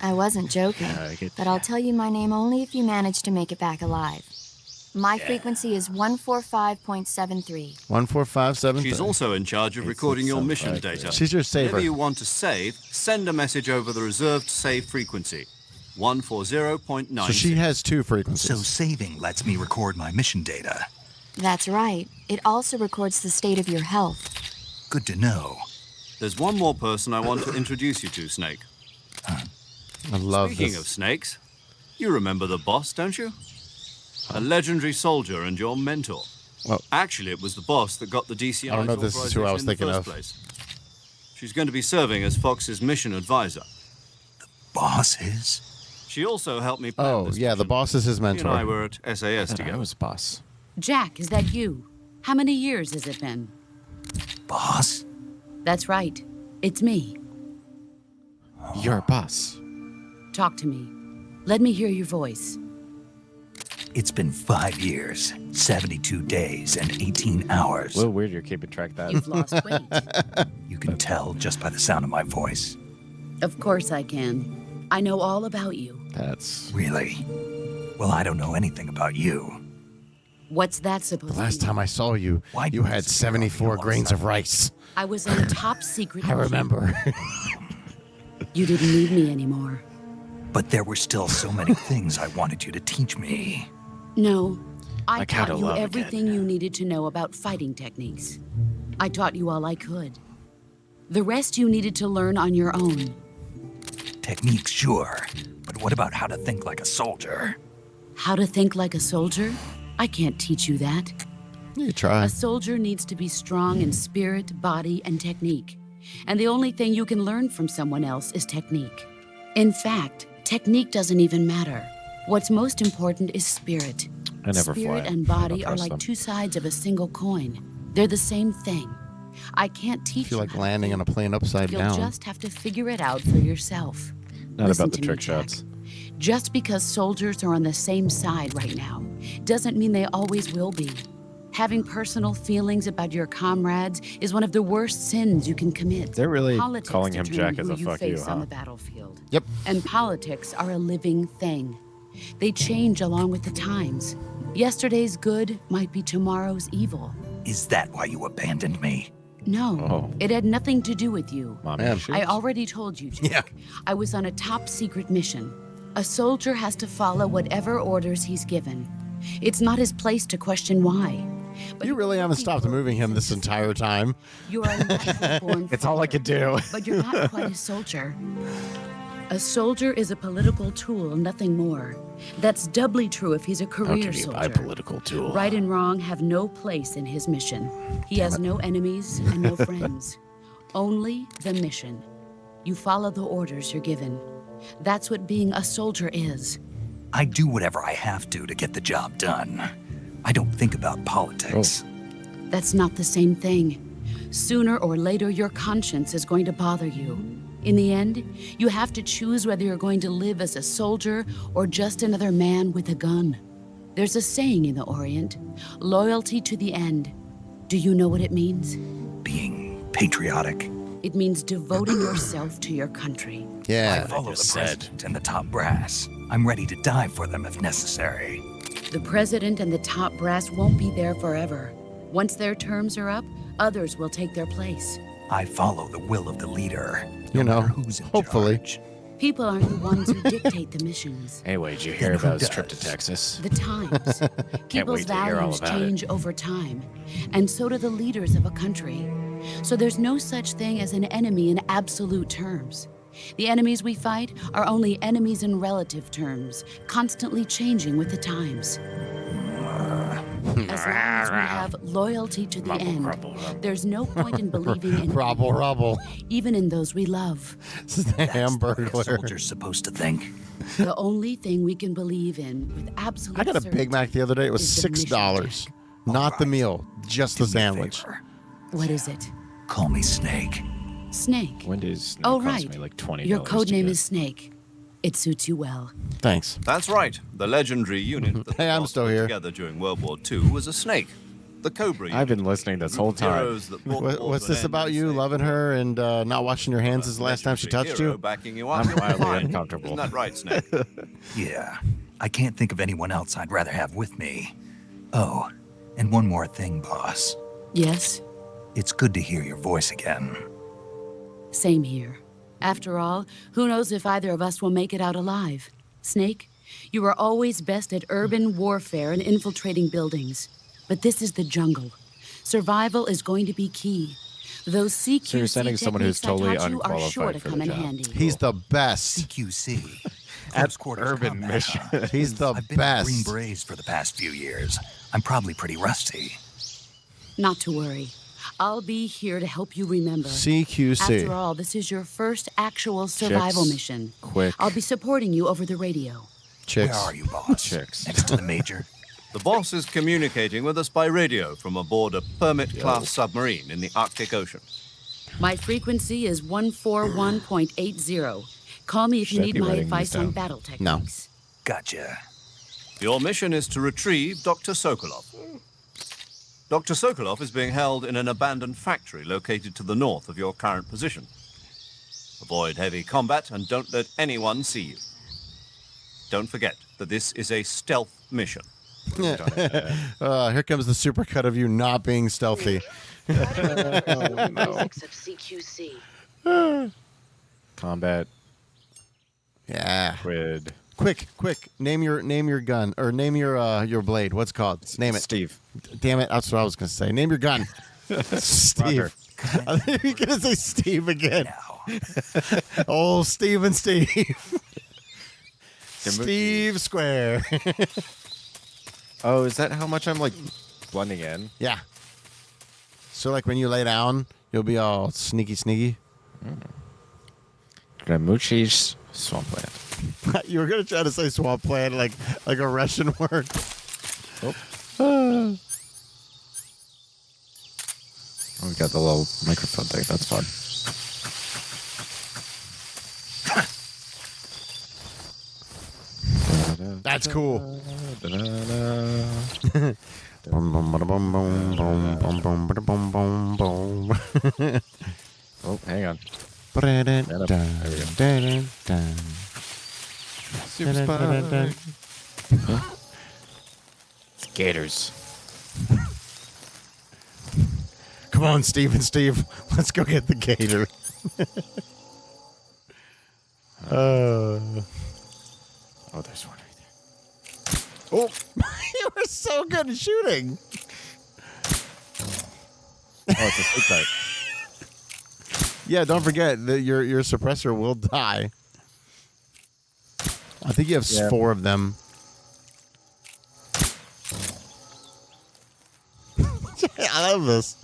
I wasn't joking, but I'll tell you my name only if you manage to make it back alive. My frequency is 145.73. 14573. She's also in charge of recording your mission data. She's your saver. Whenever you want to save, send a message over the reserved save frequency, 140.9. So she has two frequencies. So saving lets me record my mission data. That's right. It also records the state of your health. Good to know. There's one more person I want to introduce you to, Snake. I love Speaking this. of snakes, you remember the boss, don't you? A legendary soldier and your mentor. Well- Actually, it was the boss that got the DCI. I don't know if this is who I was thinking of. Place. She's going to be serving as Fox's mission advisor. Boss is? She also helped me plan Oh, this yeah, the mission. boss is his She and I mentor. were at SAS I together. was boss. Jack, is that you? How many years has it been? Boss? That's right. It's me. You're a boss. Talk to me. Let me hear your voice. It's been 5 years, 72 days, and 18 hours. A little weird you're keeping track of that. You've lost weight. You can tell just by the sound of my voice. Of course I can. I know all about you. That's Really? Well, I don't know anything about you. What's that supposed The last to time I saw you, Why do you you had disappear on me 74 all of a grains of sudden? rice. be? I was in a top secret I mission. remember. You didn't need me anymore. But there were still so many things I wanted you to teach me. No. I Like how to taught you love everything you needed to know about fighting techniques. I taught you all I could. The rest you needed to learn on your own. Techniques, sure. But what about how to think like a soldier? How to think like a soldier? I can't teach you that. You try. A soldier needs to be strong in spirit, body, and technique. And the only thing you can learn from someone else is technique. In fact, technique doesn't even matter. What's most important is spirit. I never Spirit fly. and body I don't are trust like them. two sides of a single coin. They're the same thing. I can't I teach feel you like how to landing on a think. plane upside You'll down. just have to figure it out for yourself. Not Listen about the to me, trick Jack. shots. Just because soldiers are on the same side right now doesn't mean they always will be. Having personal feelings about your comrades is one of the worst sins you can commit. They're really Politics calling him determine Jack as who a you fuck you, face on huh? the battlefield. Yep. And politics are a living thing. They change along with the times. Yesterday's good might be tomorrow's evil. Is that why you abandoned me? No, Oh. it had nothing to do with you. Mommy Man. issues? I already told you, Jack. Yeah. I was on a top secret mission. A soldier has to follow whatever orders he's given. It's not his place to question why. But You really haven't stopped people- moving him this entire time. You are a natural born It's all I fighter, could do. but you're not quite a soldier. A soldier is a political tool, nothing more. That's doubly true if he's a career soldier. political tool? Right and wrong have no place in his mission. He has no enemies and no friends. Only the mission. You follow the orders you're given. That's what being a soldier is. I do whatever I have to get the job done. I don't think about politics. That's not the same thing. Sooner or later, your conscience is going to bother you. In the end, you have to choose whether you're going to live as a soldier or just another man with a gun. There's a saying in the Orient, loyalty to the end. Do you know what it means? Being patriotic. It means devoting yourself to your country. I Yeah. follow the president and the top brass. I'm ready to die for them if necessary. The president and the top brass won't be there forever. Once their terms are up, others will take their place. I follow the will of the leader. You no know, matter who's in hopefully. charge. People aren't the ones who dictate the missions. Anyway, did you hear Then who about his trip to does? Texas? The times. People's wait to hear all values about it. change over time, and so do the leaders of a country. So there's no such thing as an enemy in absolute terms. The enemies we fight are only enemies in relative terms, constantly changing with the times. As long as we have loyalty to the end, there's no point in believing in Robble, robble. even in those we love. This is the That's the way a Hamburglar. soldier's supposed to think. The only thing we can believe in with absolute I got a certainty Big Mac the other day. It was is the mission, $6. Jack. Not the meal, just the Do me a sandwich. favor. What is it? Call me Snake. Snake. Wendy's Oh, cost right. me like $20. Your code to name get. is Snake. It suits you well. Thanks. That's right. The legendary unit that Hey, the I'm boss still put here. together during World War II was a snake. The Cobra I've been unit. listening this whole time. Heroes that brought the war What's to an this end about and you saved loving the her and not washing your hands as the last time she legendary touched hero you? backing you up. I'm You'll be mildly fine. uncomfortable. Isn't that right, Snake? Yeah. I can't think of anyone else I'd rather have with me. Oh, and one more thing, boss. Yes, It's good to hear your voice again. same here. After all, who knows if either of us will make it out alive? Snake, you are always best at urban warfare and infiltrating buildings. But this is the jungle. Survival is going to be key. Those CQC So you're sending someone who's techniques I totally taught you are unqualified sure to for the come in job. handy. He's the best. CQC. At Close quarters urban combat, mission. huh? He's the I've been a Green best. Berets for the past few years. I'm probably pretty rusty. Not to worry. I'll be here to help you remember. CQC. After all, this is your first actual survival Chicks. mission. Quick. I'll be supporting you over the radio. Chicks. Where are you, boss? Chicks. Next to the major? The boss is communicating with us by radio from aboard a Permit-class submarine in the Arctic Ocean. My frequency is 141.80. Call me if you Should I need be my writing advice these on down? battle No. techniques. Gotcha. Your mission is to retrieve Dr. Sokolov. Dr. Sokolov is being held in an abandoned factory located to the north of your current position. Avoid heavy combat and don't let anyone see you. Don't forget that this is a stealth mission. Here comes the supercut of you not being stealthy. Basics of CQC. Combat, Yeah. quid. Quick. Name your gun or name your blade. What's it called? Name it. Steve. Damn it. That's what I was gonna say. Name your gun. Steve. Roger. I think you're gonna say Steve again. Now. Oh, Steve and Steve. Demuchi. Steve Square. Oh, is that how much I'm like blending in? Yeah. So like when you lay down, you'll be all sneaky. Demuchi's swampland. You were gonna try to say swamp plant like a Russian word. Oh, we got the little microphone thing. That's fun. That's cool. Oh, hang on. Super spy. It's gators. Come on, Steve and Steve. Let's go get the gator. Oh, there's one right there. Oh, you were so good at shooting. Oh, it's a sleep dart. Yeah, don't forget that your suppressor will die. I think you have 4 of them. I love this.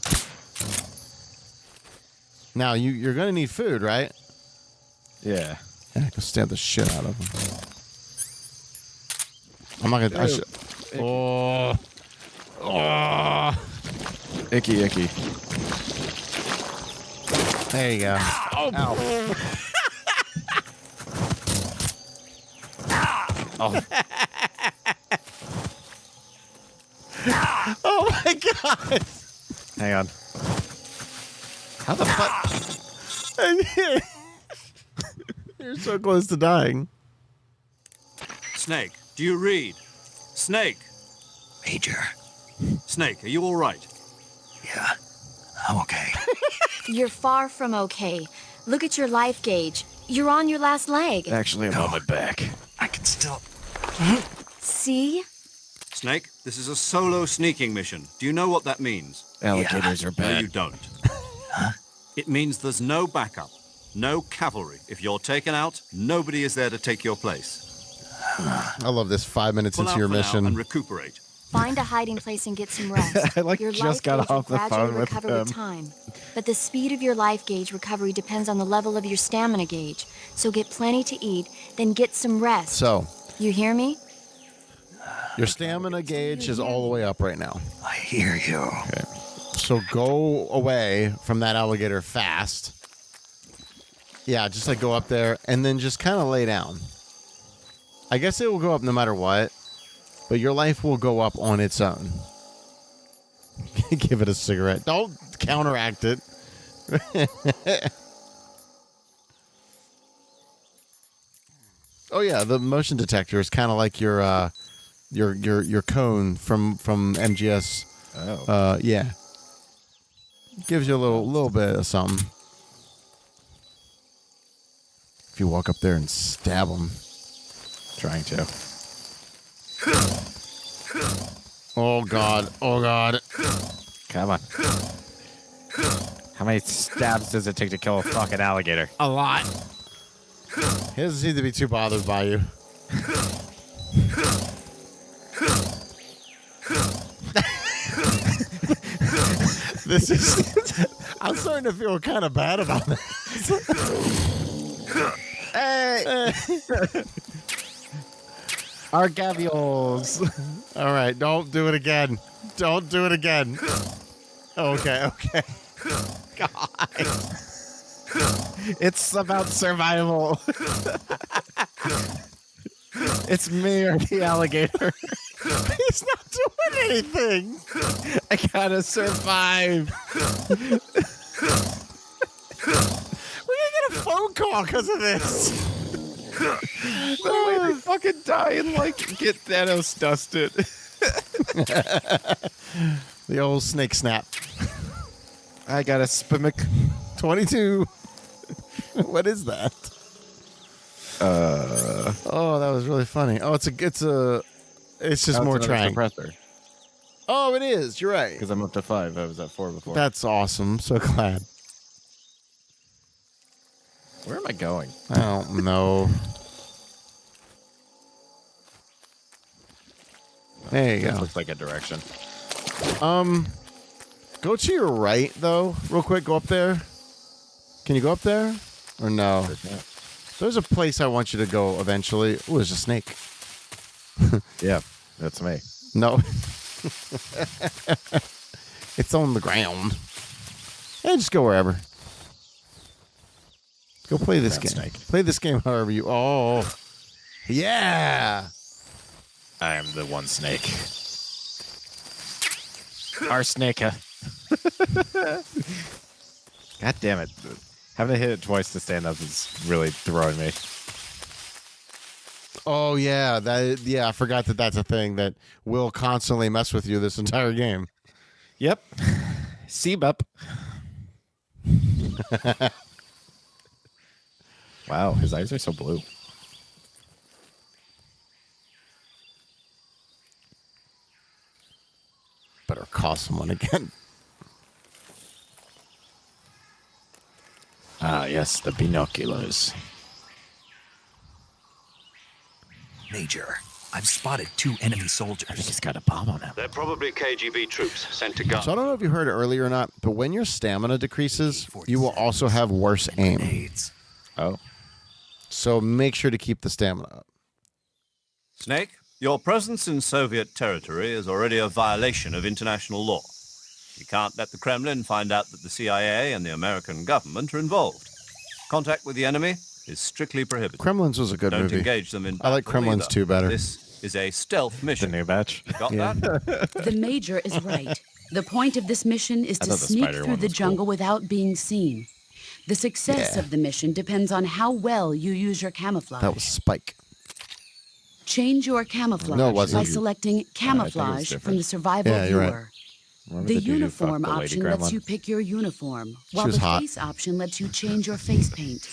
Now you're gonna need food, right? Yeah. Yeah, go stab the shit out of them. I'm not gonna. Oh. Icky. There you go. Ow. Oh. Oh my god! Hang on. How the fuck? You're so close to dying. Snake, do you read? Snake! Major. Snake, are you all right? Yeah, I'm okay. You're far from okay. Look at your life gauge. You're on your last leg. Actually, I'm on my back. I can still... See? Snake, this is a solo sneaking mission. Do you know what that means? Alligators are No, bad. you don't. It means there's no backup, no cavalry. If you're taken out, nobody is there to take your place. I love this 5 minutes Pull into out your for now mission. and recuperate. Find a hiding place and get some rest. I, like, your just life got gauge will off the gradually phone with recover him. with time. But the speed of your life gauge recovery depends on the level of your stamina gauge. So get plenty to eat, then get some rest. So, You hear me? your stamina gauge is all the way up right now. I hear you. Okay. So go away from that alligator fast. Yeah, just like go up there and then just kind of lay down. I guess it will go up no matter what, but your life will go up on its own. Give it a cigarette. Don't counteract it. Oh yeah, the motion detector is kind of like your cone from MGS. Oh. Yeah. Gives you a little bit of something. If you walk up there and stab them. Trying to. Oh God. Oh God. Come on. How many stabs does it take to kill a fucking alligator? A lot. He doesn't seem to be too bothered by you. This is... I'm starting to feel kind of bad about this. Hey! Our gavioles. All right, don't do it again. Don't do it again. Okay. God. It's about survival. It's me or the alligator. He's not doing anything. I gotta survive. We're gonna get a phone call because of this. No way they fucking die and like get Thanos dusted. The old snake snap. I got a spimic. 22. What is that? Oh, that was really funny. Oh, it's just more another trying. suppressor. Oh, it is. You're right. Because I'm up to 5. I was at 4 before. That's awesome. So glad. Where am I going? I don't know. There you That go. looks like a direction. Go to your right, though, real quick. Go up there. Can you go up there? Or no? There's a place I want you to go eventually. Oh, there's a snake. Yeah, that's me. No. It's on the ground. Yeah, just go wherever. Go play this game. Snake. Play this game however you... Oh. Yeah. I am the one snake. Our snaker. God damn it. Having to hit it twice to stand up is really throwing me. Oh, yeah. I forgot that that's a thing that will constantly mess with you this entire game. Yep. Seabup. Wow, his eyes are so blue. Better cost someone again. Ah, yes, the binoculars. Major, I've spotted 2 enemy soldiers. I think he's got a bomb on him. They're probably KGB troops sent to guard. So I don't know if you heard it earlier or not, but when your stamina decreases, you will also have worse aim. Grenades. Oh. So make sure to keep the stamina up. Snake, your presence in Soviet territory is already a violation of international law. You can't let the Kremlin find out that the CIA and the American government are involved. Contact with the enemy is strictly prohibited. Kremlin's was a good Don't movie. engage them in I like battle Kremlin's either. 2 better. This is a stealth The mission. new batch. Got Yeah. that? The Major is right. The point of this mission is I to thought the sneak spider through one the was jungle cool. without being seen. The success Yeah. of the mission depends on how well you use your camouflage. That was Spike. Change your camouflage No, it wasn't. by selecting camouflage from different. the survival Yeah, you're right. viewer. Remember The dude who uniform fucked the lady option lets gremlin? you pick your uniform, while was the hot. face option lets you change your face paint.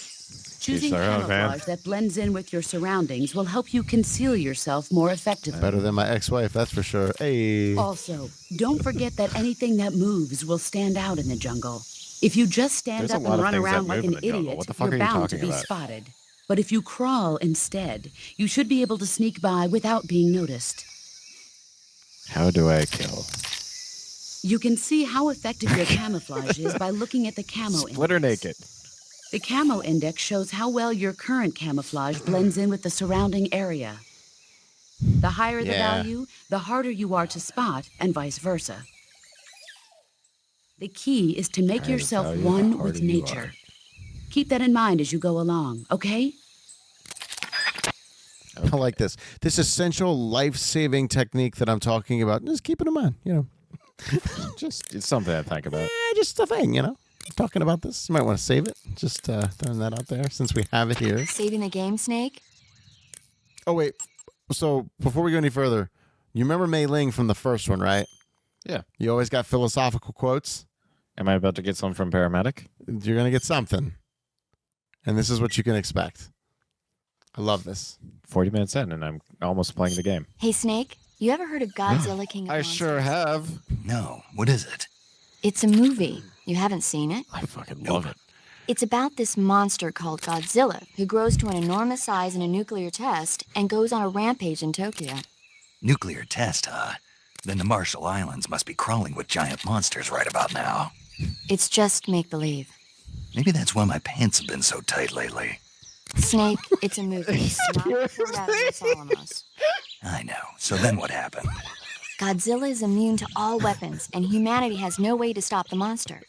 Choosing their own, man. camouflage that blends in with your surroundings will help you conceal yourself more effectively. Better than my ex-wife, that's for sure. Hey. Also, don't forget that anything that moves will stand out in the jungle. If you just stand There's a up lot and of run things that around like move an in the jungle. idiot, What the fuck you're are you bound to talking be about? spotted. But if you crawl instead, you should be able to sneak by without being noticed. How do I kill? You can see how effective your camouflage is by looking at the camo Split her index. naked. The camo index shows how well your current camouflage blends in with the surrounding area. The higher the Yeah. value, the harder you are to spot, and vice versa. The key is to make Higher the yourself value, the one harder with you nature. are. Keep that in mind as you go along, okay? I like this. This essential life-saving technique that I'm talking about. Just keep it in mind, Just it's something to think about. just a thing, I'm talking about this. You might want to save it. Just throwing that out there since we have it here. Saving the game, Snake? Oh, wait. So before we go any further, you remember Mei Ling from the first one, right? Yeah. You always got philosophical quotes. Am I about to get some from Paramedic? You're going to get something. And this is what you can expect. I love this. 40 minutes in, and I'm almost playing the game. Hey, Snake, you ever heard of Godzilla King of I Monsters? sure have. No, what is it? It's a movie. You haven't seen it? I fucking love it. It's about this monster called Godzilla who grows to an enormous size in a nuclear test and goes on a rampage in Tokyo. Nuclear test, huh? Then the Marshall Islands must be crawling with giant monsters right about now. It's just make-believe. Maybe that's why my pants have been so tight lately. Snake, it's a movie. Not reported out of Los Alamos. I know. So then what happened? Godzilla is immune to all weapons, and humanity has no way to stop the monster.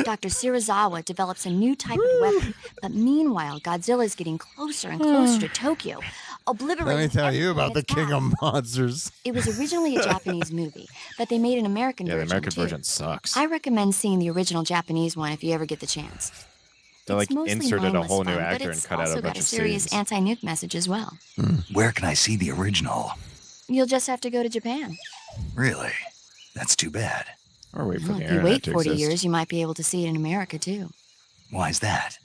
Dr. Shirazawa develops a new type of weapon, but meanwhile, Godzilla is getting closer and closer to Tokyo, obliterating Let me tell you everything about in the its King path. of Monsters. It was originally a Japanese movie, but they made an American Yeah, the version American too. version sucks. I recommend seeing the original Japanese one if you ever get the chance. They It's mostly inserted a mindless whole new fun, but actor it's and cut out also a bunch got a of serious scenes. anti-nuke message as well. Where can I see the original? You'll just have to go to Japan. Really? That's too bad. Or wait for Well, the if you internet wait to 40 exist. years, you might be able to see it in America too. Why's that?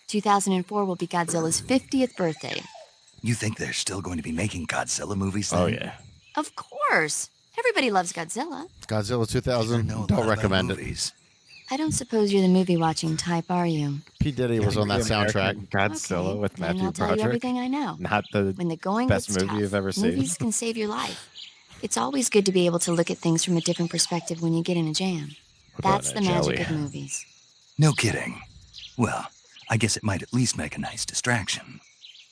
2004 will be Godzilla's 50th birthday. You think they're still going to be making Godzilla movies then? Oh yeah. Of course. Everybody loves Godzilla. Godzilla Sure 2000. know a lot Don't about recommend it. movies. I don't suppose you're the movie-watching type, are you? P. Diddy was on that soundtrack. Godzilla Okay, with then Matthew I'll tell you Broderick. everything I know. Not the When the going best gets movie tough, you've ever seen. movies can save your life. It's always good to be able to look at things from a different perspective when you get in a jam. about That's a the magic jelly? of movies. No kidding. Well, I guess it might at least make a nice distraction.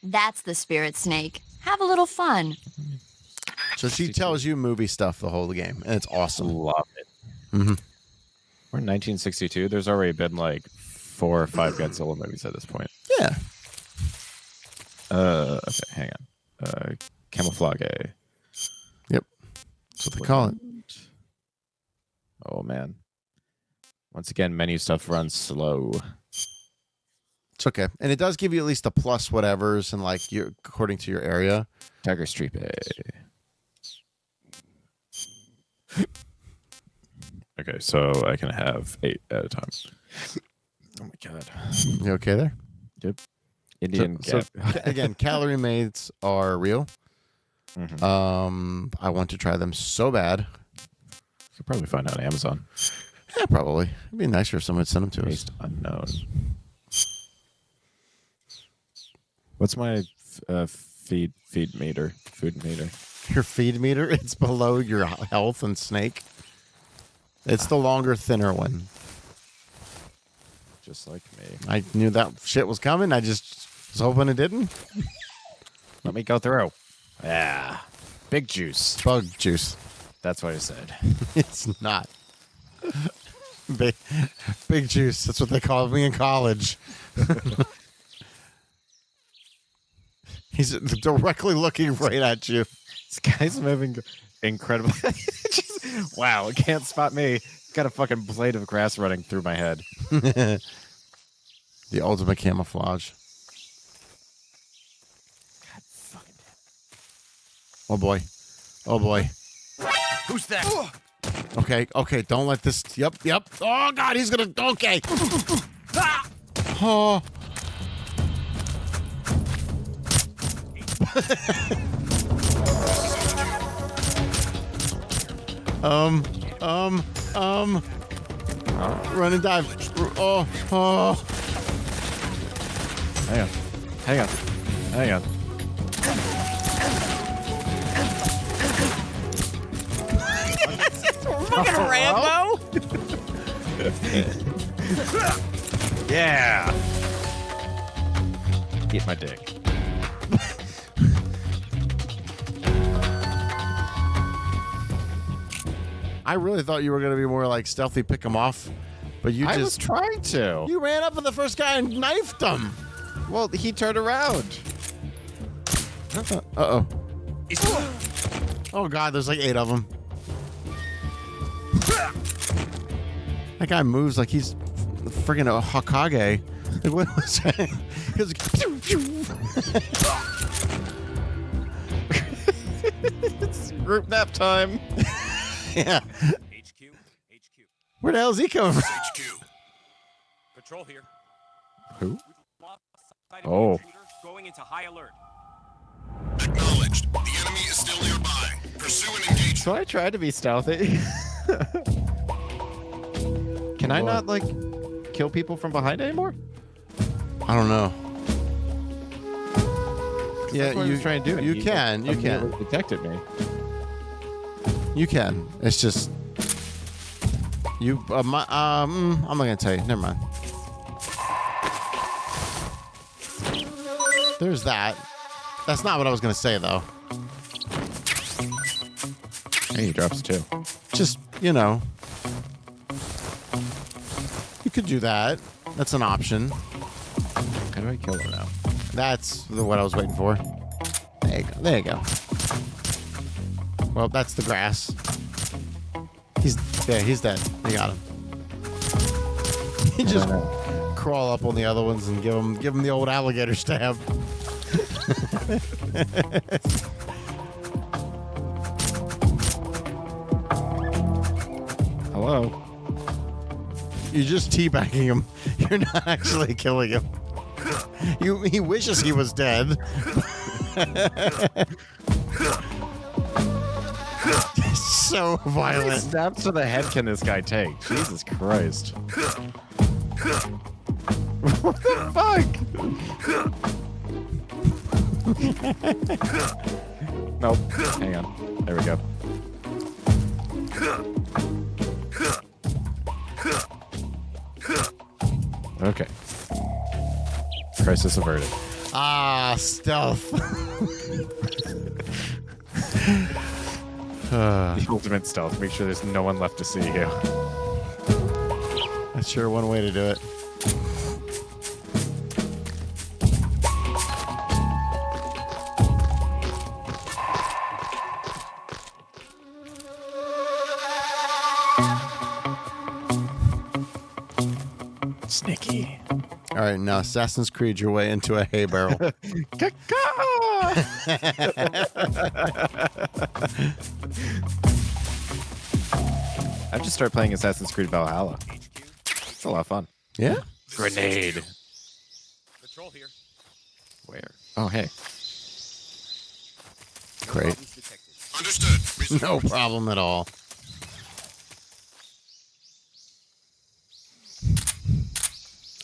That's the spirit, Snake. Have a little fun. So she tells you movie stuff the whole game, and it's awesome. Love it. Mm-hmm. We're in 1962. There's already been like 4 or 5 Godzilla movies at this point. Yeah. Okay, hang on. Camouflage. Yep. That's what they call it. Oh man. Once again, menu stuff runs slow. It's okay. And it does give you at least a plus whatevers and like your according to your area. Tiger Street Bay. Okay, so I can have 8 at a time. Oh my god. You okay there? Yep. Indian So Gap. again, calorie mates are real. Mhm. I want to try them so bad. You could probably find out on Amazon. Yeah, probably. It'd be nicer if someone sent them to us. Taste unknown. What's my feed meter? Food meter. Your feed meter, it's below your health and Snake. It's the longer, thinner one. Just like me. I knew that shit was coming. I just was hoping it didn't. Let me go through. Yeah. Big juice. Bug juice. That's what I said. It's not. Big juice. That's what they called me in college. He's directly looking right at you. This guy's moving incredibly. Wow, it can't spot me. Got a fucking blade of grass running through my head. The ultimate camouflage. God fucking Oh boy. Oh boy. Who's that? Okay. Don't let this. Yep. Oh god, he's gonna. Okay. Oh. Run and dive. Oh. Hang on. Fucking Rambo. Yeah. Eat my dick. I really thought you were gonna be more like stealthy, pick him off, but you I was just trying to. you ran up to the first guy and knifed him. Well, he turned around. Uh-oh. Oh god, there's like 8 of them. That guy moves like he's friggin' a Hokage. Like, what was that? He was It's group nap time. yeah. HQ. Where the hell is he coming from? HQ. Patrol here. Who? Lost sight of Oh. the intruder, going into high alert. Acknowledged. The enemy is still nearby. Pursue and engage. So I tried to be stealthy. Can I not like kill people from behind anymore? I don't know. Yeah, That's what I was trying to do. You can. You can. immediately detected me. You can. It's just you. I'm not gonna tell you. Never mind. There's that. That's not what I was gonna say though. Hey, he drops too. Just you know, you could do that. That's an option. How do I kill him now? That's what I was waiting for. There you go. There you go. Well, that's the grass. He's dead. You got him. You just crawl up on the other ones and give him the old alligator stab. Hello. You're just teabagging him. You're not actually killing him. He wishes he was dead. so How many violent. stabs to the head can this guy take? Jesus Christ. What the fuck? Nope. Hang on. There we go. Okay. Crisis averted. Ah, stealth. The ultimate stealth. Make sure there's no one left to see you. That's sure one way to do it. Sneaky. All right, now Assassin's Creed your way into a hay barrel. I've just started playing Assassin's Creed Valhalla. It's a lot of fun. Yeah? Grenade. Patrol here. Where? Oh, hey. Great. Understood. No problem at all.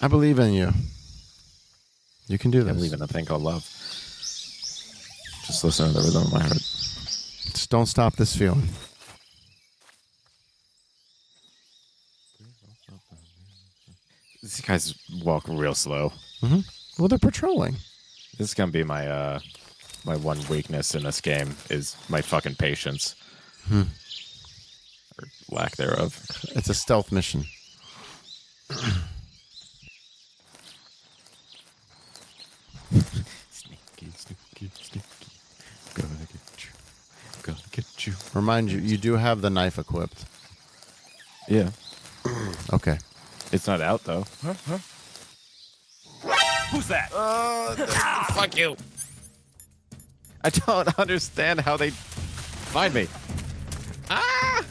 I believe in you. You can do I this. believe in a thing called love. Just listen to the rhythm of my heart. Just don't stop this feeling. These guys walk real slow. Well, they're patrolling. This is gonna be my my one weakness in this game is my fucking patience. Or lack thereof. It's a stealth mission. Sneaky, sneaky, sneaky. Gonna get you. Gonna get you. Remind you, you do have the knife equipped. Yeah. Okay. It's not out though. Who's that? Fuck you. I don't understand how they find me. Ah!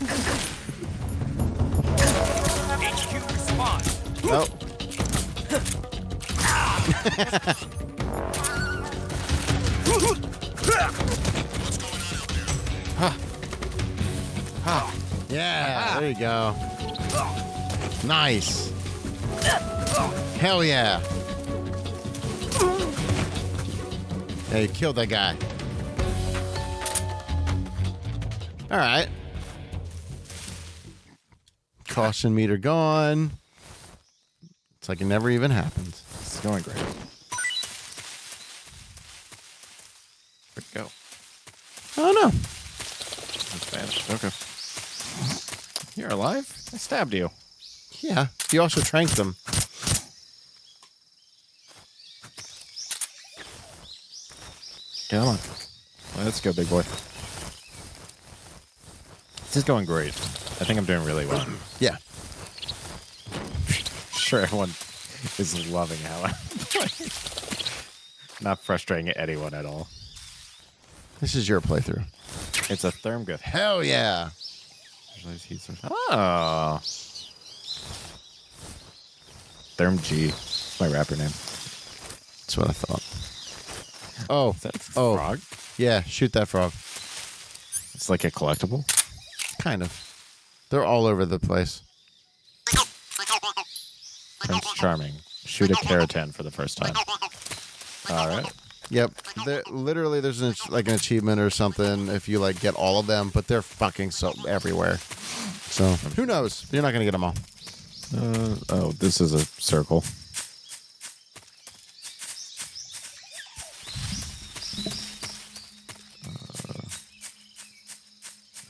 HQ response. Nope. Yeah, there you go. Nice. Hell yeah. Yeah, you killed that guy. All right. Caution meter gone. It's like it never even happened. It's going great. Where'd it go? I don't know. It's vanished. Okay. You're alive? I stabbed you. Yeah, you also tranked them. Come on. Let's go, big boy. This is going great. I think I'm doing really well. Yeah. Sure, everyone is loving how I'm playing. Not frustrating anyone at all. This is your playthrough. It's a Thermgood. Hell yeah. Oh. Therm G. That's my rapper name. That's what I thought. Oh. Is that a Oh. frog? Yeah, shoot that frog. It's like a collectible? Kind of. They're all over the place. Prince Charming. Shoot a keratin for the first time. All right. Yep. Literally, there's an achievement or something if you like get all of them, but they're fucking so everywhere. So who knows? You're not gonna get them all. Oh, this is a circle.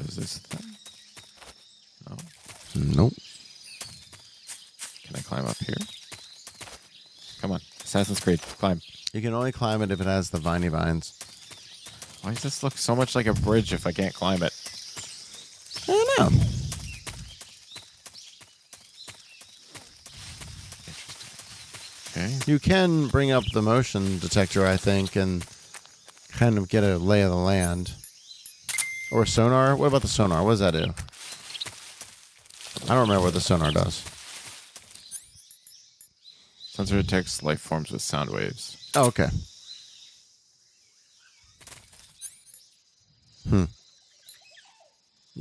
Is this thing? No. Nope. Can I climb up here? Come on. Assassin's Creed. Climb. You can only climb it if it has the viney vines. Why does this look so much like a bridge if I can't climb it? I don't know. Okay. You can bring up the motion detector, I think, and kind of get a lay of the land. Or sonar. What about the sonar? What does that do? I don't remember what the sonar does. Sensor detects life forms with sound waves. Oh, okay. Yeah.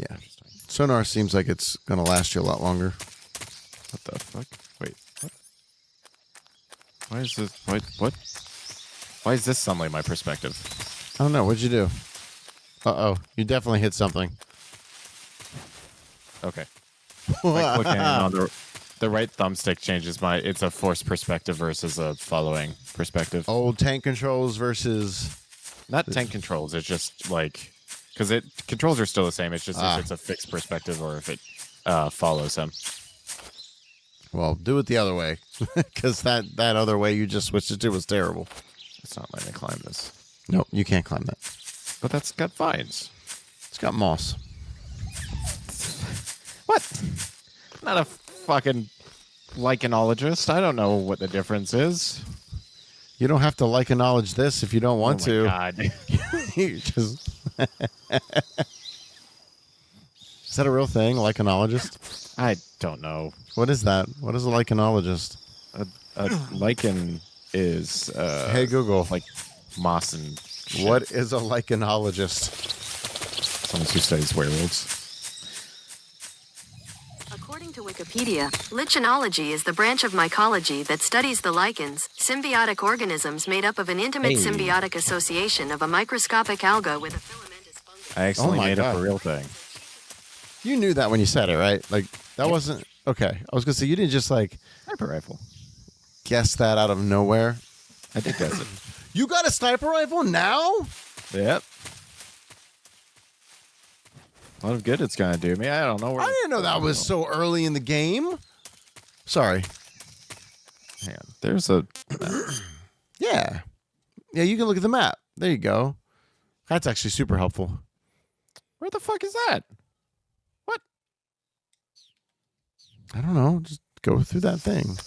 Interesting. Sonar seems like it's going to last you a lot longer. What the fuck? Wait, what? Why is this? What? Why is this suddenly my perspective? I don't know. What'd you do? Uh-oh. You definitely hit something. Okay. Like clicking on the right thumbstick changes my. It's a forced perspective versus a following perspective. Old tank controls versus. Not tank controls. It's just like because controls are still the same. It's just if it's a fixed perspective or if it follows them. Well, do it the other way, because that other way you just switched it to was terrible. It's not letting me climb this. Nope, you can't climb that. But that's got vines. It's got moss. What? I'm not a fucking lichenologist. I don't know what the difference is. You don't have to acknowledge this if you don't want to. Oh my god. You just... Is that a real thing, lichenologist? I don't know. What is that? What is a lichenologist? A lichen is hey Google, like moss and shit. What is a lichenologist? Someone who studies werewolves. According to Wikipedia, lichenology is the branch of mycology that studies the lichens, symbiotic organisms made up of an intimate symbiotic association of a microscopic alga with a filamentous fungus. I accidentally made up a real thing. You knew that when you said it, right? Like, that wasn't... Okay, I was going to say, you didn't just, like... Sniper rifle. Guess that out of nowhere? I did guess it. You got a sniper rifle now? Yep. A lot of good it's going to do me. I don't know where... I didn't know that was so early in the game. Sorry. Hang on. There's a... Yeah. Yeah, you can look at the map. There you go. That's actually super helpful. Where the fuck is that? What? I don't know. Just go through that thing.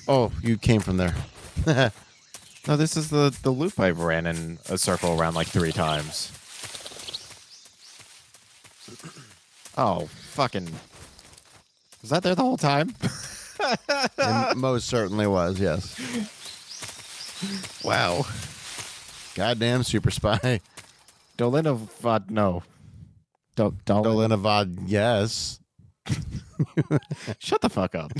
Oh, you came from there. No, this is the loop I ran in a circle around like 3 times. Oh, fucking... Was that there the whole time? It most certainly was, yes. Wow. Goddamn super spy. Dolinavad, no. Dolinavad, yes. Shut the fuck up.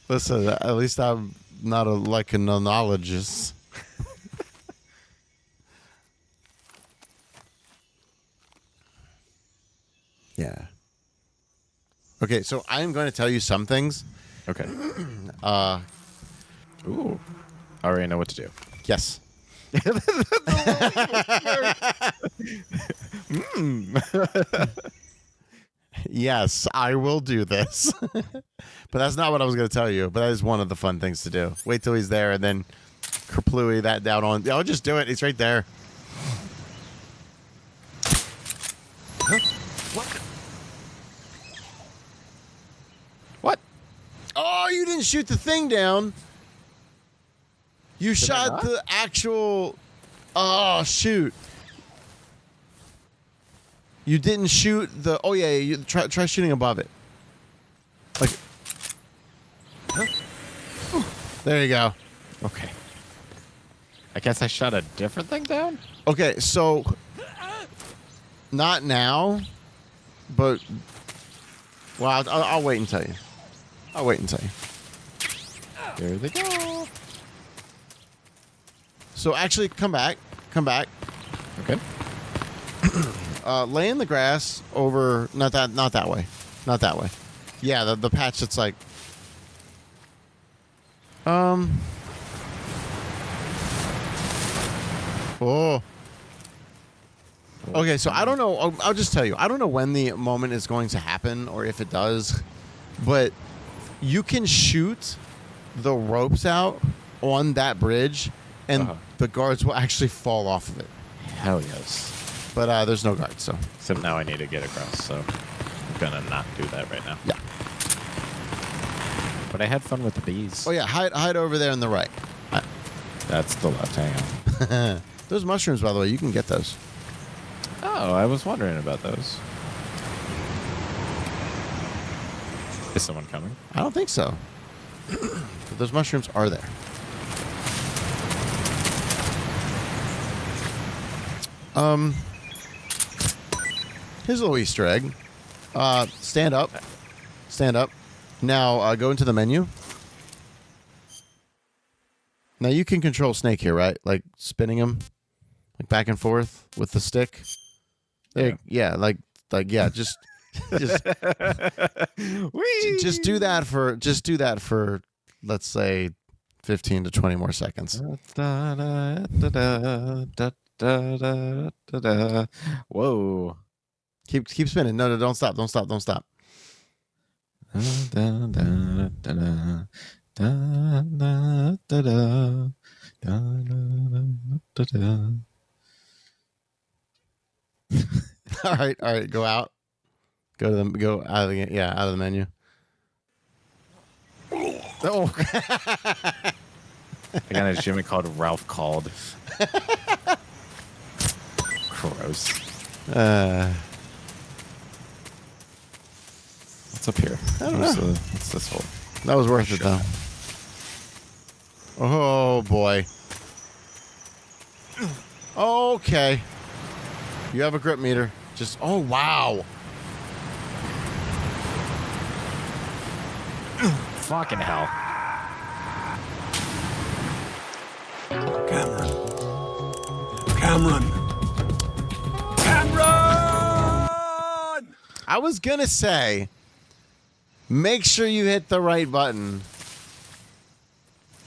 Listen, at least I'm not a lichenologist. Yeah. Okay, so I'm going to tell you some things. Okay. Ooh. I already know what to do. Yes. Yes, I will do this. But that's not what I was going to tell you. But that is one of the fun things to do. Wait till he's there and then kerplooey that down on. I'll just do it. He's right there. What? Oh, you didn't shoot the thing down. You shot the actual... Oh, shoot. You didn't shoot the... Oh, yeah. You try shooting above it. Like... There you go. Okay. I guess I shot a different thing down? Okay, so... Not now, but... Well, I'll wait and tell you. I'll wait and tell you. There they go. So actually, come back. Come back. Okay. Lay in the grass over... Not that way. Not that way. Yeah, the patch that's like... Oh. Okay, so I don't know. I'll just tell you. I don't know when the moment is going to happen or if it does, but you can shoot the ropes out on that bridge and the guards will actually fall off of it. Hell yes. But there's no guards, so. Except now I need to get across, so I'm going to not do that right now. Yeah. But I had fun with the bees. Oh, yeah. Hide over there on the right. That's the left. Hang on. Those mushrooms, by the way, you can get those. Oh, I was wondering about those. Is someone coming? I don't think so. But those mushrooms are there. Here's a little Easter egg. Stand up. Stand up. Now go into the menu. Now you can control Snake here, right? Like spinning him, like back and forth with the stick. There, yeah, just just do that for let's say 15 to 20 more seconds. Whoa. Keep spinning. No, don't stop. Don't stop. Don't stop. All right. Go out. Go out of the menu. Oh. I got an achievement called Ralph Called. Gross. What's up here? I don't know. What's this hole? That was worth it, though. Oh, boy. Okay. You have a grip meter. Oh, wow. Fucking hell. Cameron! I was going to say, make sure you hit the right button.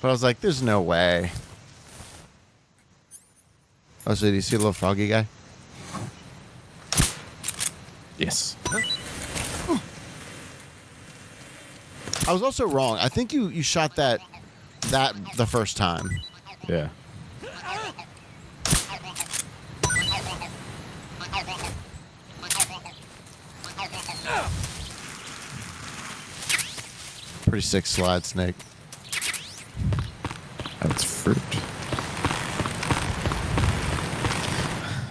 But I was like, there's no way. Oh, so do you see a little froggy guy? Yes. I was also wrong. I think you shot that the first time. Yeah. Pretty sick slide, Snake. That's fruit.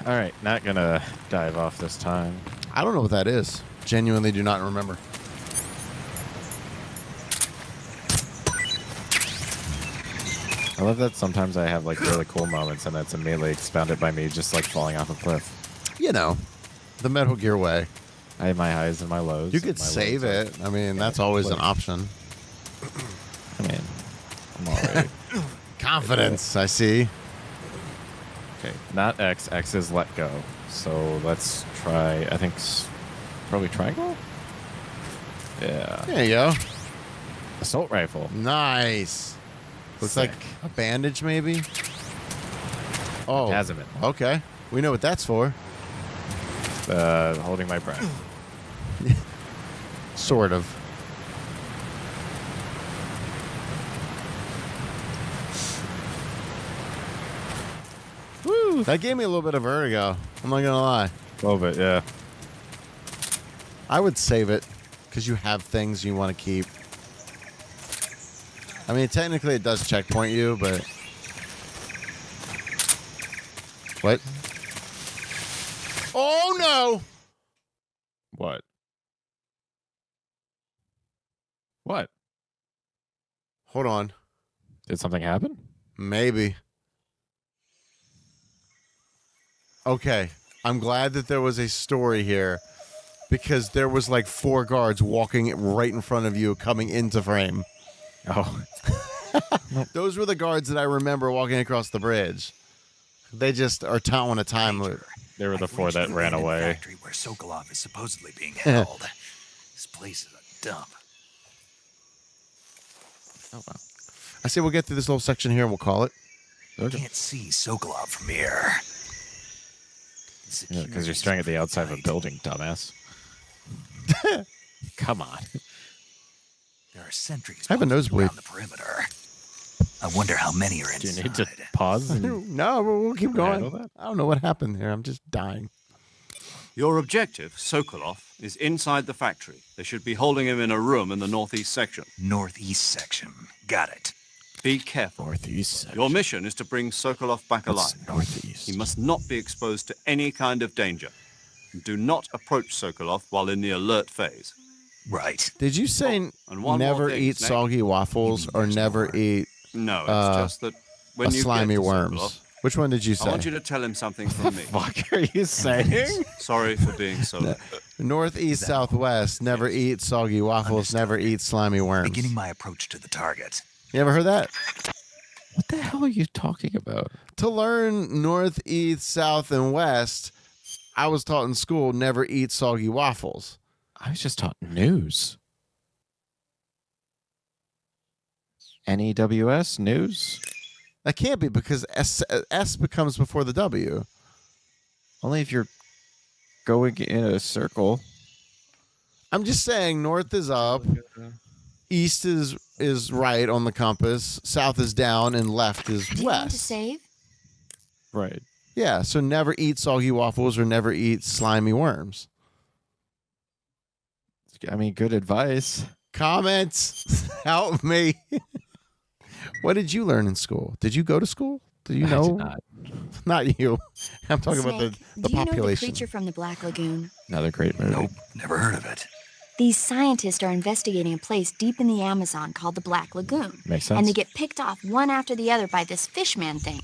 All right, not gonna dive off this time. I don't know what that is. Genuinely do not remember. I love that sometimes I have like really cool moments and that's immediately expounded by me just like falling off a cliff. You know, the Metal Gear way. I have my highs and my lows. You could save it. I mean, that's always an option. I mean, I'm already... Confidence, I see. Okay, not X. X is let go. So let's try, I think, probably triangle? Yeah. There you go. Assault rifle. Nice. Looks Sick. like a bandage, maybe? Oh. Azimut. Okay. We know what that's for. Holding my breath. Sort of. Woo! That gave me a little bit of vertigo. I'm not gonna lie. A little bit, yeah. I would save it because you have things you want to keep. I mean, technically it does checkpoint you, but... What? Oh, no! What? What? Hold on. Did something happen? Maybe. Okay. I'm glad that there was a story here because there was like 4 guards walking right in front of you coming into frame. Oh. Those were the guards that I remember walking across the bridge. They just are on a time loop. They were the 4 that ran away. Factory where Sokolov is supposedly being held. This place is a dump. Oh, wow. I say we'll get through this little section here and we'll call it. You can't see Sokolov from here. Yeah, because you're staring at the outside of a building, dumbass. Come on. There are sentries I have a nosebleed. around the perimeter. I wonder how many are inside. Do you need to pause? And No, we'll keep going. handle that? I don't know what happened here. I'm just dying. Your objective, Sokolov, is inside the factory. They should be holding him in a room in the northeast section. Northeast section. Got it. Be careful. Northeast section. Your mission is to bring Sokolov back alive. That's northeast. He must not be exposed to any kind of danger. And do not approach Sokolov while in the alert phase. Right. Did you say and one more never thing, eat Snake. soggy waffles or never eat No, it's just that when a you slimy get to worms? Sokolov, Which one did you I say? want you to tell him something from me. Fuck are you saying? Sorry for being so... Northeast, southwest. Never eat soggy waffles. Never eat slimy worms. Beginning my approach to the target. You ever heard that? What the hell are you talking about? To learn north, east, south, and west, I was taught in school never eat soggy waffles. I was just taught news. NEWS news? That can't be because S becomes before the W. Only if you're going in a circle. I'm just saying north is up, east is right on the compass, south is down, and left is Do you want to west. save? Right. Yeah, so never eat soggy waffles or never eat slimy worms. I mean, good advice. Comments, help me. What did you learn in school? Did you go to school? Do you I know? did not. Not you. I'm talking about the Snake, do you know the population. creature from the Black Lagoon? Another great movie. Nope, never heard of it. These scientists are investigating a place deep in the Amazon called the Black Lagoon. Makes sense. And they get picked off one after the other by this fishman thing.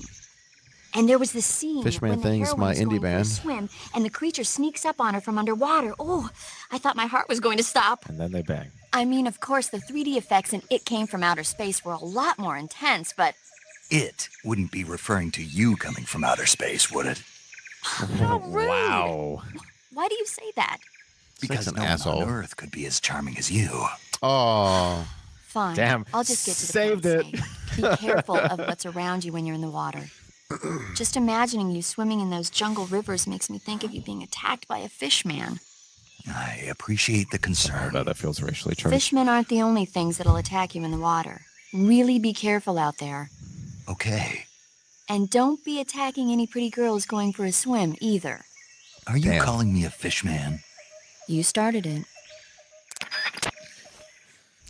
And there was this scene Fishman when the thing is heroine my is indie going for a band. swim, and the creature sneaks up on her from underwater. Oh, I thought my heart was going to stop. And then they bang. I mean, of course, the 3D effects in It Came from Outer Space were a lot more intense, but It wouldn't be referring to you coming from outer space, would it? how rude. Wow. Why do you say that? Because an no one asshole. on Earth could be as charming as you. Oh, Fine. Damn, I'll just get to the saved point, it. Snake. Be careful of what's around you when you're in the water. Just imagining you swimming in those jungle rivers makes me think of you being attacked by a fishman. I appreciate the I concern. bet that feels racially charged. Fishmen aren't the only things that'll attack you in the water. Really be careful out there. Okay. And don't be attacking any pretty girls going for a swim either. Are you Damn. calling me a fish man? You started it.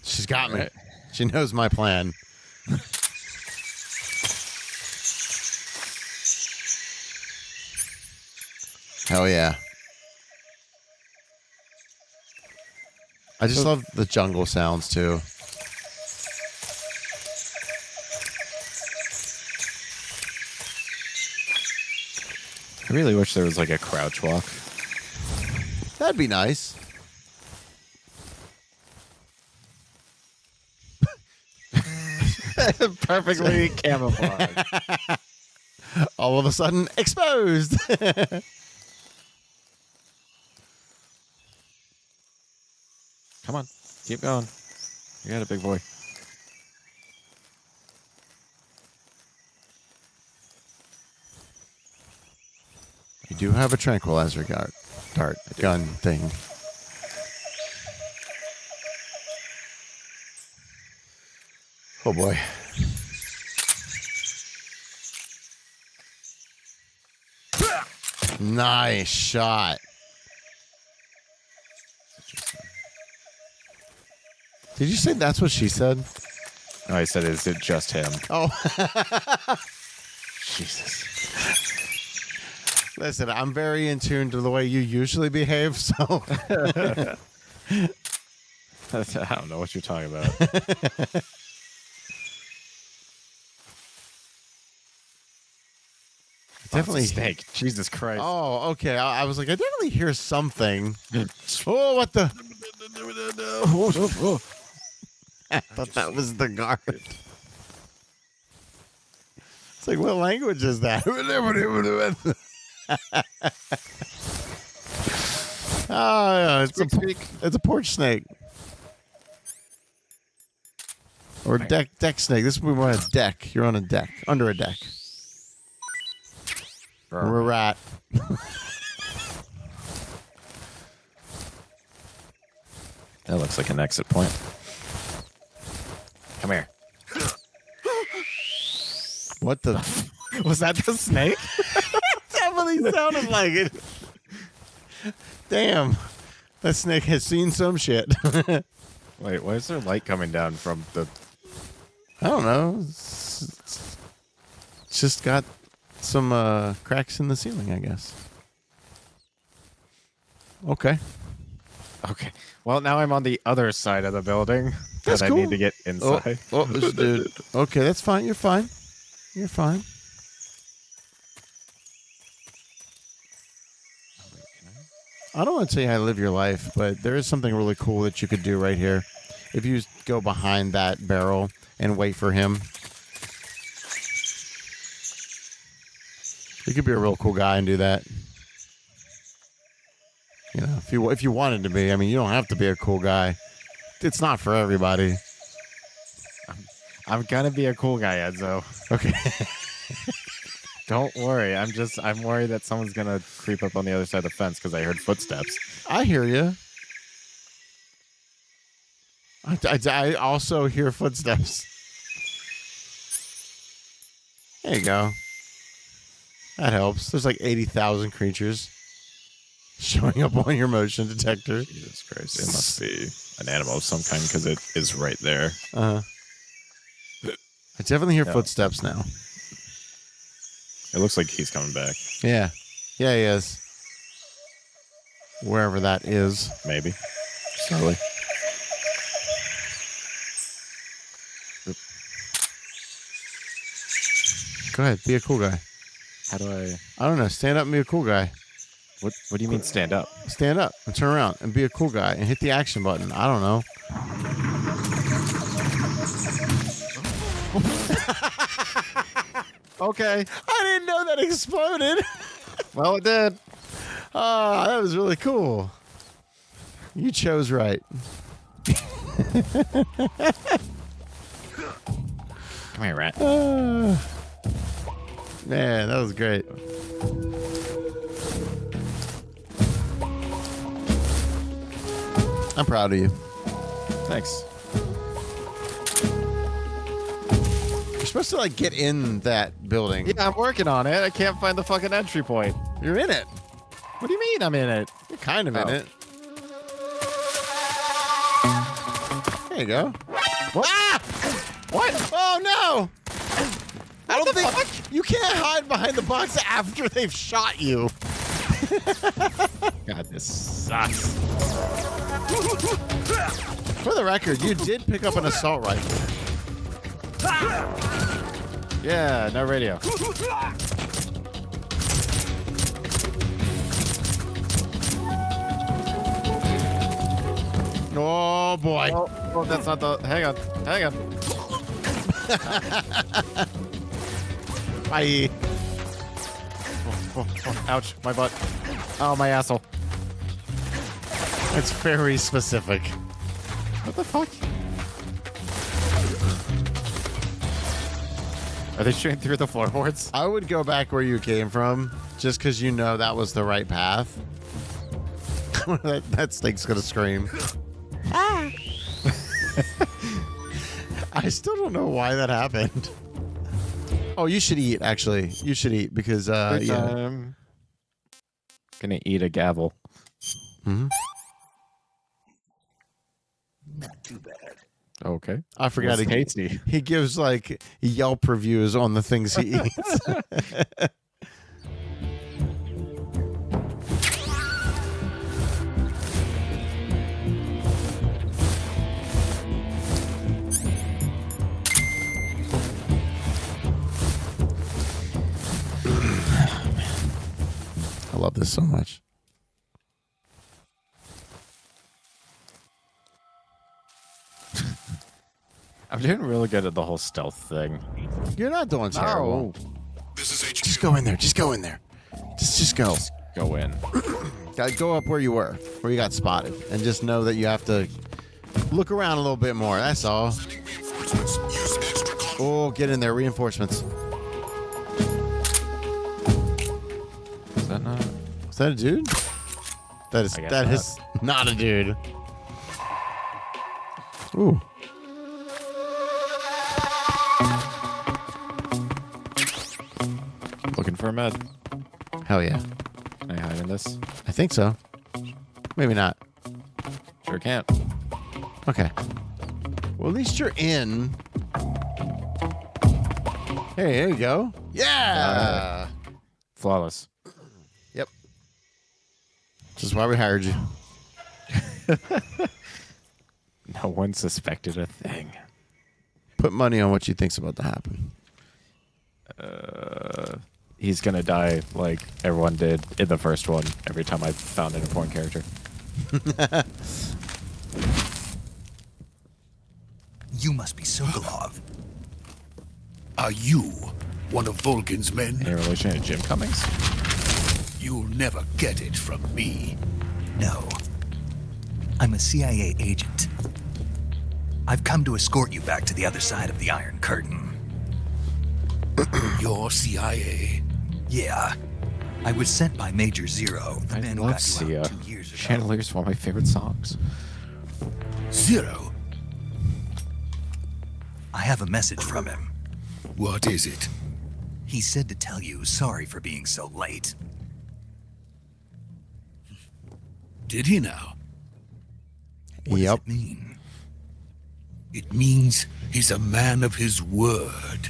she's got me. Right. She knows my plan. Hell yeah. I just love the jungle sounds too. I really wish there was like a crouch walk. That'd be nice. Perfectly camouflaged. All of a sudden, exposed. Come on, keep going. You got a big boy. You do have a tranquilizer dart gun thing. Oh boy. Nice shot. Did you say that's what she said? No, I said, is it just him? Oh. Jesus. Listen, I'm very in tune to the way you usually behave, so I don't know what you're talking about. definitely. Snake. Jesus Christ. Oh, okay. I was like, I definitely hear something. Oh, what the? I thought that was the guard. It's like, what language is that? Oh, yeah, it's a porch snake. Or deck snake. This would be on a deck. You're on a deck. Under a deck. Or a rat. That looks like an exit point. Come here. What the? Was that the snake? Definitely sounded like it. Damn. That snake has seen some shit. Wait, why is there light coming down from the... I don't know. It's just got some cracks in the ceiling, I guess. Okay. Okay. Well, now I'm on the other side of the building. That's and cool. I need to get inside. This dude. Okay, that's fine. You're fine. You're fine. I don't want to tell you how to live your life, but there is something really cool that you could do right here. If you go behind that barrel and wait for him. You could be a real cool guy and do that. You know, if you wanted to be. I mean, you don't have to be a cool guy. It's not for everybody. I'm gonna be a cool guy, Enzo. Okay. Don't worry. I'm worried that someone's gonna creep up on the other side of the fence because I heard footsteps. I hear you. I also hear footsteps. There you go. That helps. There's like 80,000 creatures showing up on your motion detector. Jesus Christ. It must be an animal of some kind because it is right there. I definitely hear footsteps now. It looks like he's coming back. Yeah. Yeah, he is. Wherever that is. Maybe. Slowly. Go ahead. Be a cool guy. How do I don't know. Stand up and be a cool guy. What do you mean stand up? Stand up and turn around and be a cool guy and hit the action button. I don't know. Okay. I didn't know that exploded. Well, it did. Oh, that was really cool. You chose right. Come here, rat. Man, that was great. I'm proud of you. Thanks. You're supposed to like get in that building. Yeah, I'm working on it. I can't find the fucking entry point. You're in it. What do you mean I'm in it? You're kind of in it. There you go. What? Ah! What? Oh no! I don't think you can't hide behind the box after they've shot you. God, this sucks. For the record, you did pick up an assault rifle. Yeah, no radio. Oh boy. Oh, that's not the. Hang on. Bye. Oh, ouch, my butt. Oh, my asshole. It's very specific. What the fuck? Are they shooting through the floorboards? I would go back where you came from, just because you know that was the right path. that snake's gonna scream. Ah! I still don't know why that happened. Oh, you should eat. Actually, you should eat because Gonna eat a gavel. Mm-hmm. Not too bad. Okay. I forgot It's tasty. He gives like Yelp reviews on the things he eats. I love this so much. I'm doing really good at the whole stealth thing. You're not doing terrible. This is HQ. Just go in there. Just go in there. Just go. Go in. Gotta go up where you were, where you got spotted, and just know that you have to look around a little bit more. That's all. Sending reinforcements. Use extra caution. Oh, get in there. Reinforcements. Is that not? Is that a dude? That is I guess that not. is not a dude. Ooh. Looking for a med. Hell yeah. Can I hide in this? I think so. Maybe not. Sure can't. Okay. Well, at least you're in. Hey, there you go. Yeah. Flawless. Yep. Which is why we hired you. No one suspected a thing. Put money on what you think's about to happen. he's gonna die like everyone did in the first one every time I found an important character. You must be Sokolov. Are you one of Volgin's men? In relation to Jim Cummings? You'll never get it from me. No. I'm a CIA agent. I've come to escort you back to the other side of the Iron Curtain. You're CIA? Yeah. I was sent by Major Zero, the I man who love got you Sia. out 2 years ago. Chandelier's one of my favorite songs. Zero? I have a message from him. What is it? He said to tell you sorry for being so late. Did he now? What Yep. does it mean? It means he's a man of his word.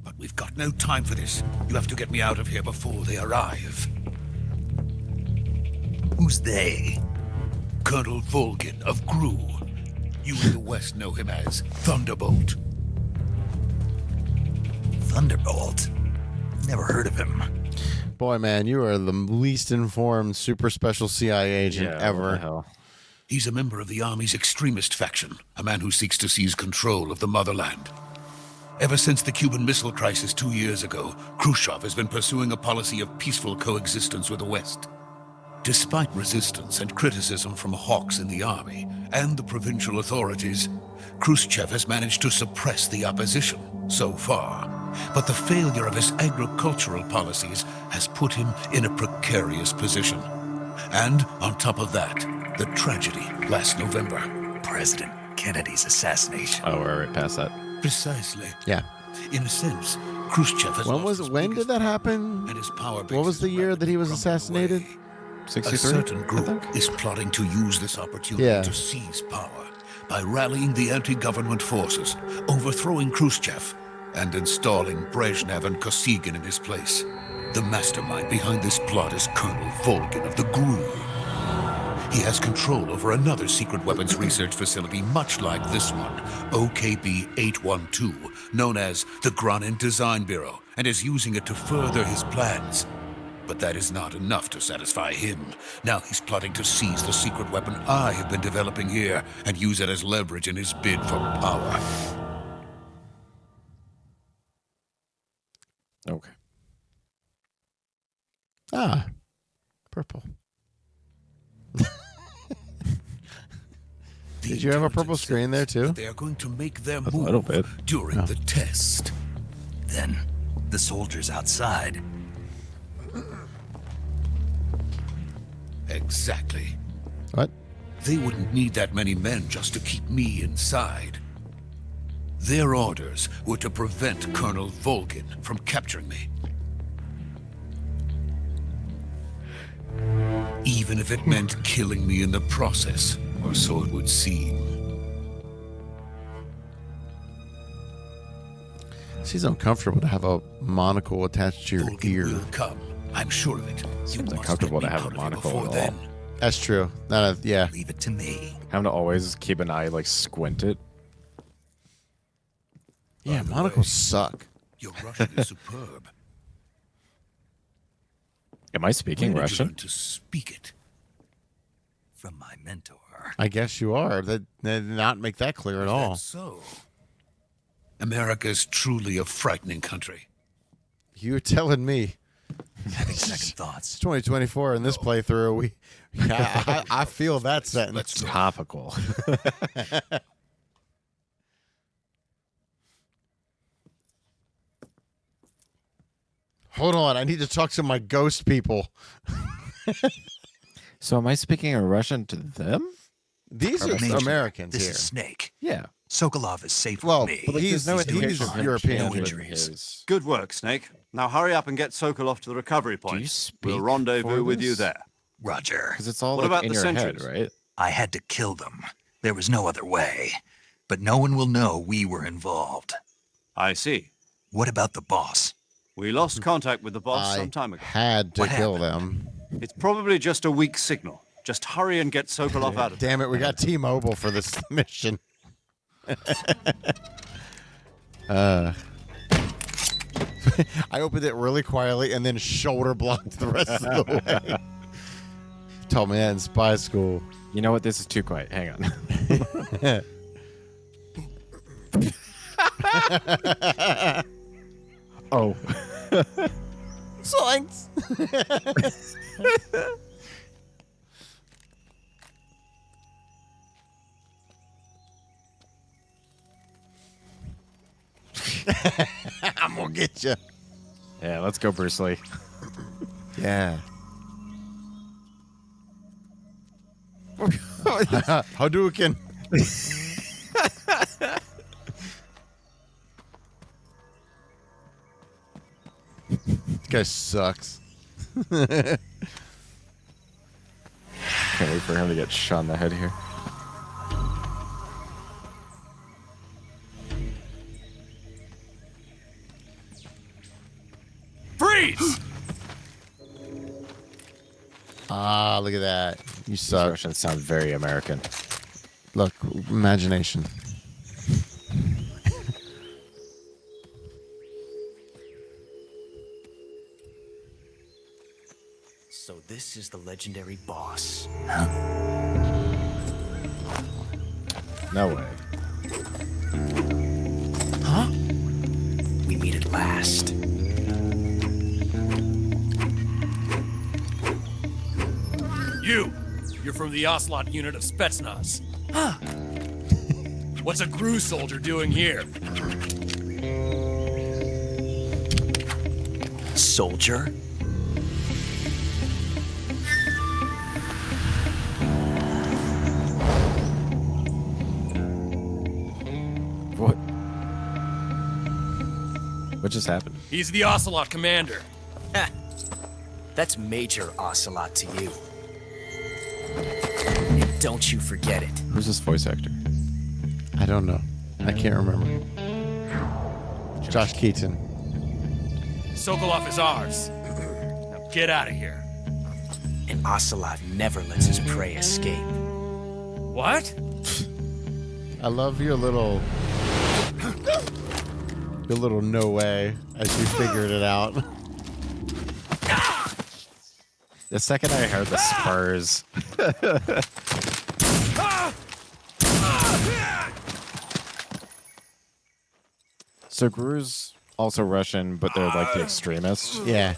But we've got no time for this. You'll have to get me out of here before they arrive. Who's they? Colonel Volgin of Gru. You in the West know him as Thunderbolt. Thunderbolt? Never heard of him. Boy, man, you are the least informed super special CIA agent What the ever. hell? He's a member of the Army's extremist faction, a man who seeks to seize control of the motherland. Ever since the Cuban Missile Crisis 2 years ago, Khrushchev has been pursuing a policy of peaceful coexistence with the West. Despite resistance and criticism from hawks in the army and the provincial authorities, Khrushchev has managed to suppress the opposition so far. But the failure of his agricultural policies has put him in a precarious position. And on top of that, the tragedy last November. President Kennedy's assassination. Oh, we're right past that. Precisely. Yeah. In a sense, Khrushchev has When lost was his when biggest did that happen? and his power What was base the is year that he was rapidly crumbling assassinated? away. A 63? certain I group think? is plotting to use this opportunity Yeah. to seize power by rallying the anti-government forces, overthrowing Khrushchev, and installing Brezhnev and Kosygin in his place. The mastermind behind this plot is Colonel Volgin of the GRU. He has control over another secret weapons research facility much like this one, OKB-812, known as the Granin Design Bureau, and is using it to further his plans. But that is not enough to satisfy him. Now he's plotting to seize the secret weapon I have been developing here and use it as leverage in his bid for power. Okay. Ah, purple. Did you have a purple screen there too? They are going to make their A move little bit. during the test. Then, the soldiers outside. Exactly. What? They wouldn't need that many men just to keep me inside. Their orders were to prevent Colonel Volgin from capturing me. Even if it meant killing me in the process, or so it would seem. Seems uncomfortable to have a monocle attached to your Volgin ear. will come. I'm sure of it. You Seems must uncomfortable get to me have a out of here monocle before at then. all. That's true. Yeah. Leave it to me. Having to always keep an eye, like, squint it. Yeah, By the monocles way, suck. Your Russian is superb. Am I speaking Where did you Russian? learn to speak it? From my mentor. I guess you are. That did not make that clear at all. That's so. America's truly a frightening country. You're telling me. Having second It's thoughts. 2024 in this playthrough. I feel that sentence. Let's go. Topical. Hold on, I need to talk to my ghost people. So am I speaking in Russian to them? These are Major, Americans this here. is Snake. Yeah. Sokolov is safe Well, with me. but he's There's no he's indication of him European. No changing injuries. his- Good work, Snake. Now hurry up and get Sokolov to the recovery point. you speak We'll for rendezvous with you this? there. Roger. Because it's all What like about in the your head, sentries? right? I had to kill them. There was no other way. But no one will know we were involved. I see. What about the boss? We lost contact with the boss I some time ago. had to What kill happened? them. It's probably just a weak signal. Just hurry and get Sokolov out of there. Damn it, we got T-Mobile for this mission. I opened it really quietly and then shoulder blocked the rest of the way. Told me that in spy school. You know what? This is too quiet. Hang on. Oh. Thanks. I'm gonna get you. Yeah, let's go, Bruce Lee. Yeah. Hadouken. This guy sucks. Can't wait for him to get shot in the head here. Freeze! Ah, look at that. You These suck. Russians sound very American. Look, imagination. So this is the legendary boss. No way. Huh? We meet at last. You're from the Ocelot unit of Spetsnaz. Huh. What's a GRU soldier doing here? Soldier? What? What just happened? He's the Ocelot commander. That's Major Ocelot to you. And don't you forget it. Who's this voice actor? I don't know. I can't remember. Josh Keaton. Sokolov is ours. Now get out of here. And Ocelot never lets his prey escape. What? I love your little no way as you figured it out. The second I heard the spurs. So GRU's also Russian, but they're like the extremists. Yeah.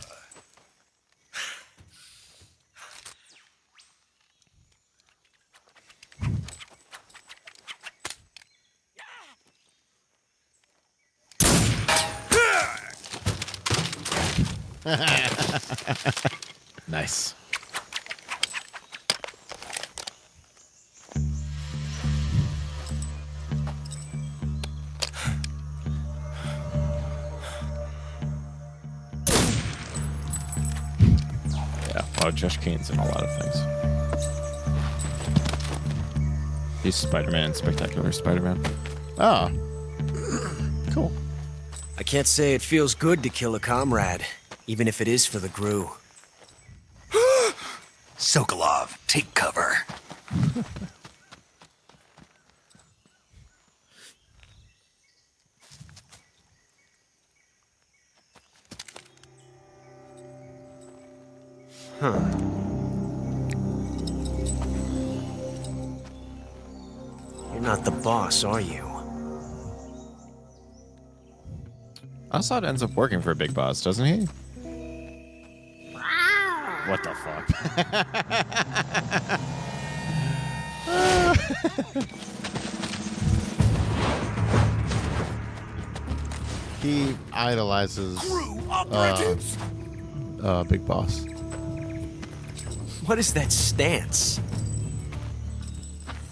Nice. Yeah, well, Josh Kane's in a lot of things. He's Spider-Man, Spectacular Spider-Man. Oh. Cool. I can't say it feels good to kill a comrade, even if it is for the GRU. Sokolov, take cover. Huh. You're not the boss, are you? Assad ends up working for a big boss, doesn't he? What the fuck? He idolizes Big Boss. What is that stance?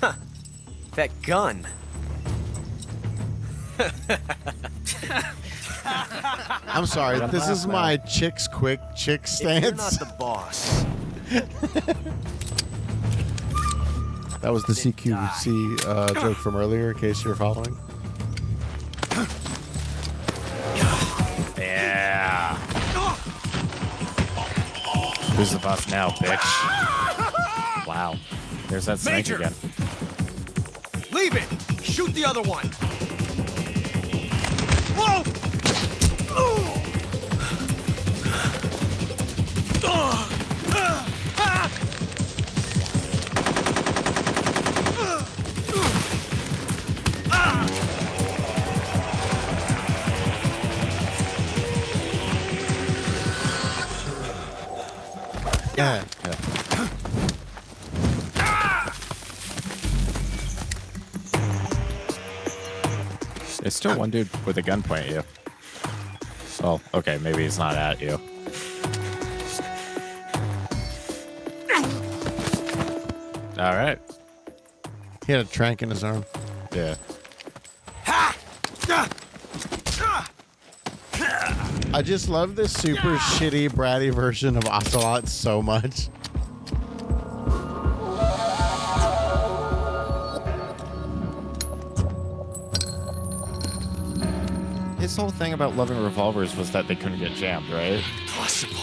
Huh. That gun. I'm sorry, this is my chick's quick chick stance. If you're not the boss. That was the CQC joke from earlier, in case you're following. Yeah. Who's the boss now, bitch? Wow. There's that snake Major! again. Leave it! Shoot the other one! Whoa! Yeah. There's still one dude with a gun pointing at you. Oh, okay, maybe he's not at you. All right. He had a trank in his arm. Yeah. I just love this super shitty, bratty version of Ocelot so much. His whole thing about loving revolvers was that they couldn't get jammed, right? Possible.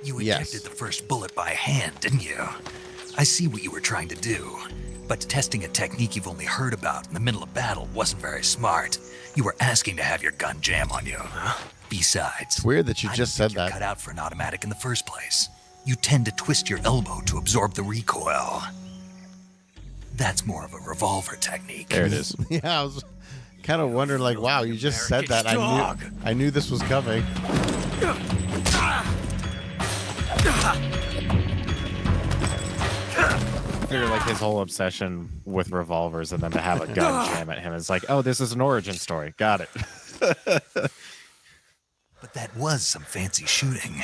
You Yes. ejected the first bullet by hand, didn't you? I see what you were trying to do. But testing a technique you've only heard about in the middle of battle wasn't very smart. You were asking to have your gun jam on you. Besides, It's weird that you I just didn't said think you're that. cut out for an automatic in the first place. You tend to twist your elbow to absorb the recoil. That's more of a revolver technique. There it is. Yeah, I was kind of wondering, like, wow, you just said that. I knew this was coming. Figure like his whole obsession with revolvers and then to have a gun jam at him is like, oh, this is an origin story. Got it. But that was some fancy shooting.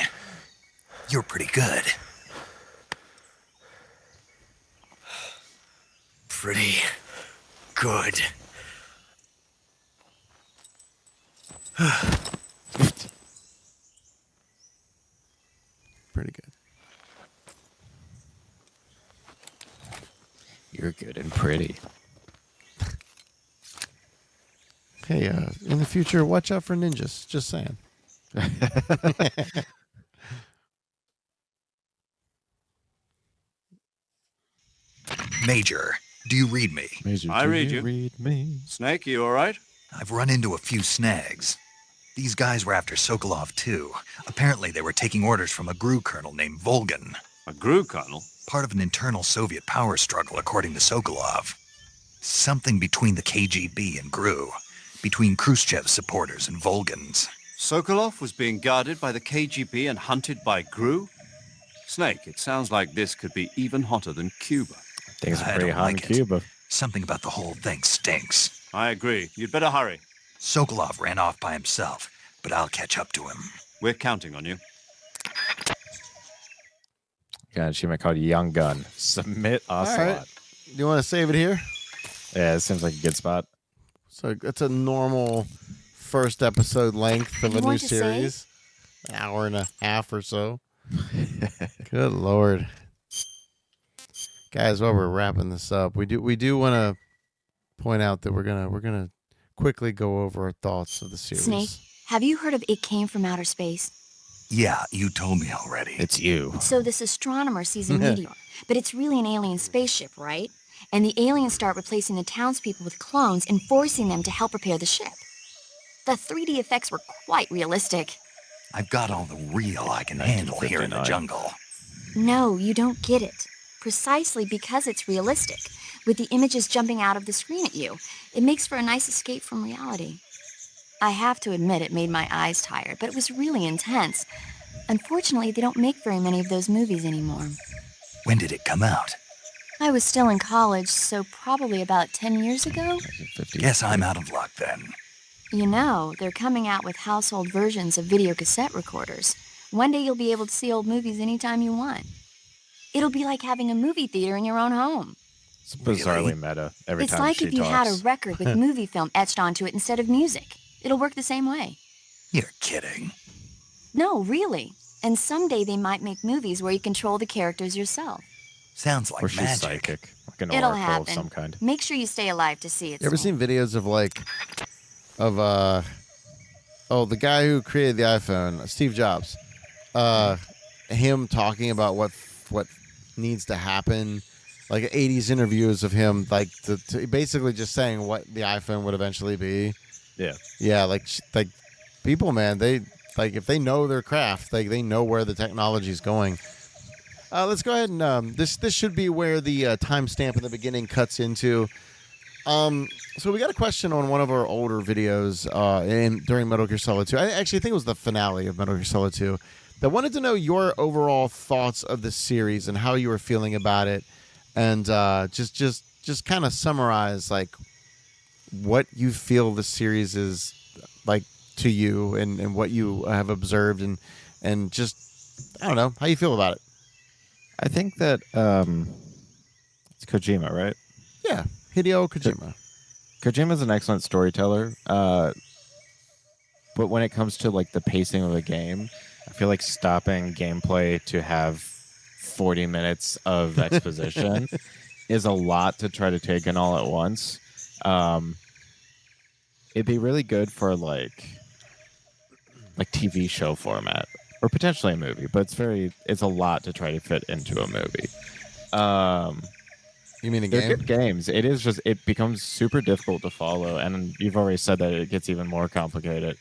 You're pretty good. Pretty good. Pretty good. You're good and pretty. Hey, in the future, watch out for ninjas. Just saying. Major, do you read me? Major, I do read you. Read me. Snake, you all right? I've run into a few snags. These guys were after Sokolov, too. Apparently, they were taking orders from a GRU colonel named Volgan. A GRU colonel? Part of an internal Soviet power struggle, according to Sokolov. Something between the KGB and GRU. Between Khrushchev's supporters and Volgan's. Sokolov was being guarded by the KGB and hunted by GRU? Snake, it sounds like this could be even hotter than Cuba. Things are I pretty don't hot like in it. Cuba. Something about the whole thing stinks. I agree. You'd better hurry. Sokolov ran off by himself, but I'll catch up to him. We're counting on you. Got an achievement called Young Gun. Submit Ocelot. All right. Do you want to save it here? Yeah, it seems like a good spot. So it's a normal first episode length of a You new want to series. An hour and a half or so. Good Lord. Guys, while we're wrapping this up, we do want to point out that we're gonna quickly go over our thoughts of the series. Snake, have you heard of It Came from Outer Space? Yeah, you told me already. It's you. So this astronomer sees a meteor, but it's really an alien spaceship, right? And the aliens start replacing the townspeople with clones and forcing them to help repair the ship. The 3D effects were quite realistic. I've got all the real I can handle here in the 1959. jungle. No, you don't get it. Precisely because it's realistic, with the images jumping out of the screen at you, it makes for a nice escape from reality. I have to admit it made my eyes tired, but it was really intense. Unfortunately, they don't make very many of those movies anymore. When did it come out? I was still in college, so probably about 10 years ago. Guess I'm out of luck then. You know, they're coming out with household versions of video cassette recorders. One day you'll be able to see old movies anytime you want. It'll be like having a movie theater in your own home. It's bizarrely meta every It's time like she if you had a talks. record with movie film etched onto it instead of music. It'll work the same way. You're kidding. No, really. And someday they might make movies where you control the characters yourself. Sounds like Or she's magic. psychic. Like an It'll oracle happen. of some kind. Make sure you stay alive to see it. You ever Snake. seen videos of the guy who created the iPhone, Steve Jobs, him talking about what needs to happen, like 80s interviews of him, like basically just saying what the iPhone would eventually be. Yeah. Yeah, like people, man, they Like if they know their craft, like they know where the technology is going. Let's go ahead and this should be where the timestamp in the beginning cuts into. So we got a question on one of our older videos during Metal Gear Solid 2. I actually think it was the finale of Metal Gear Solid 2. That wanted to know your overall thoughts of the series and how you were feeling about it, and just kind of summarize like what you feel the series is like to you and what you have observed and just I don't know how you feel about it. I think that it's Kojima, right? Yeah, Hideo Kojima. Kojima's an excellent storyteller, but when it comes to like the pacing of a game, I feel like stopping gameplay to have 40 minutes of exposition is a lot to try to take in all at once. It'd be really good for like TV show format or potentially a movie, but it's a lot to try to fit into a movie. You mean a they're game? good games. It becomes super difficult to follow, and you've already said that it gets even more complicated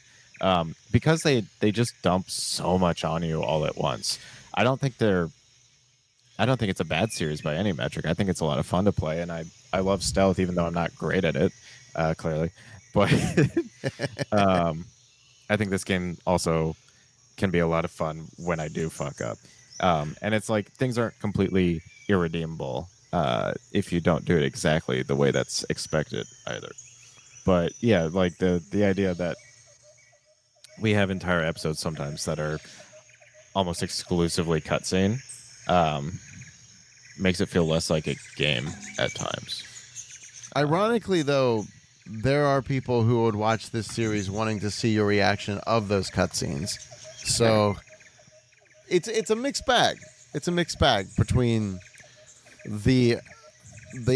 because they just dump so much on you all at once. I don't think it's a bad series by any metric. I think it's a lot of fun to play, and I love stealth, even though I'm not great at it, clearly. But I think this game also can be a lot of fun when I do fuck up. And it's like things aren't completely irredeemable if you don't do it exactly the way that's expected either. But yeah, like the idea that we have entire episodes sometimes that are almost exclusively cutscene makes it feel less like a game at times. Ironically, though, there are people who would watch this series wanting to see your reaction of those cutscenes. So it's a mixed bag. It's a mixed bag between the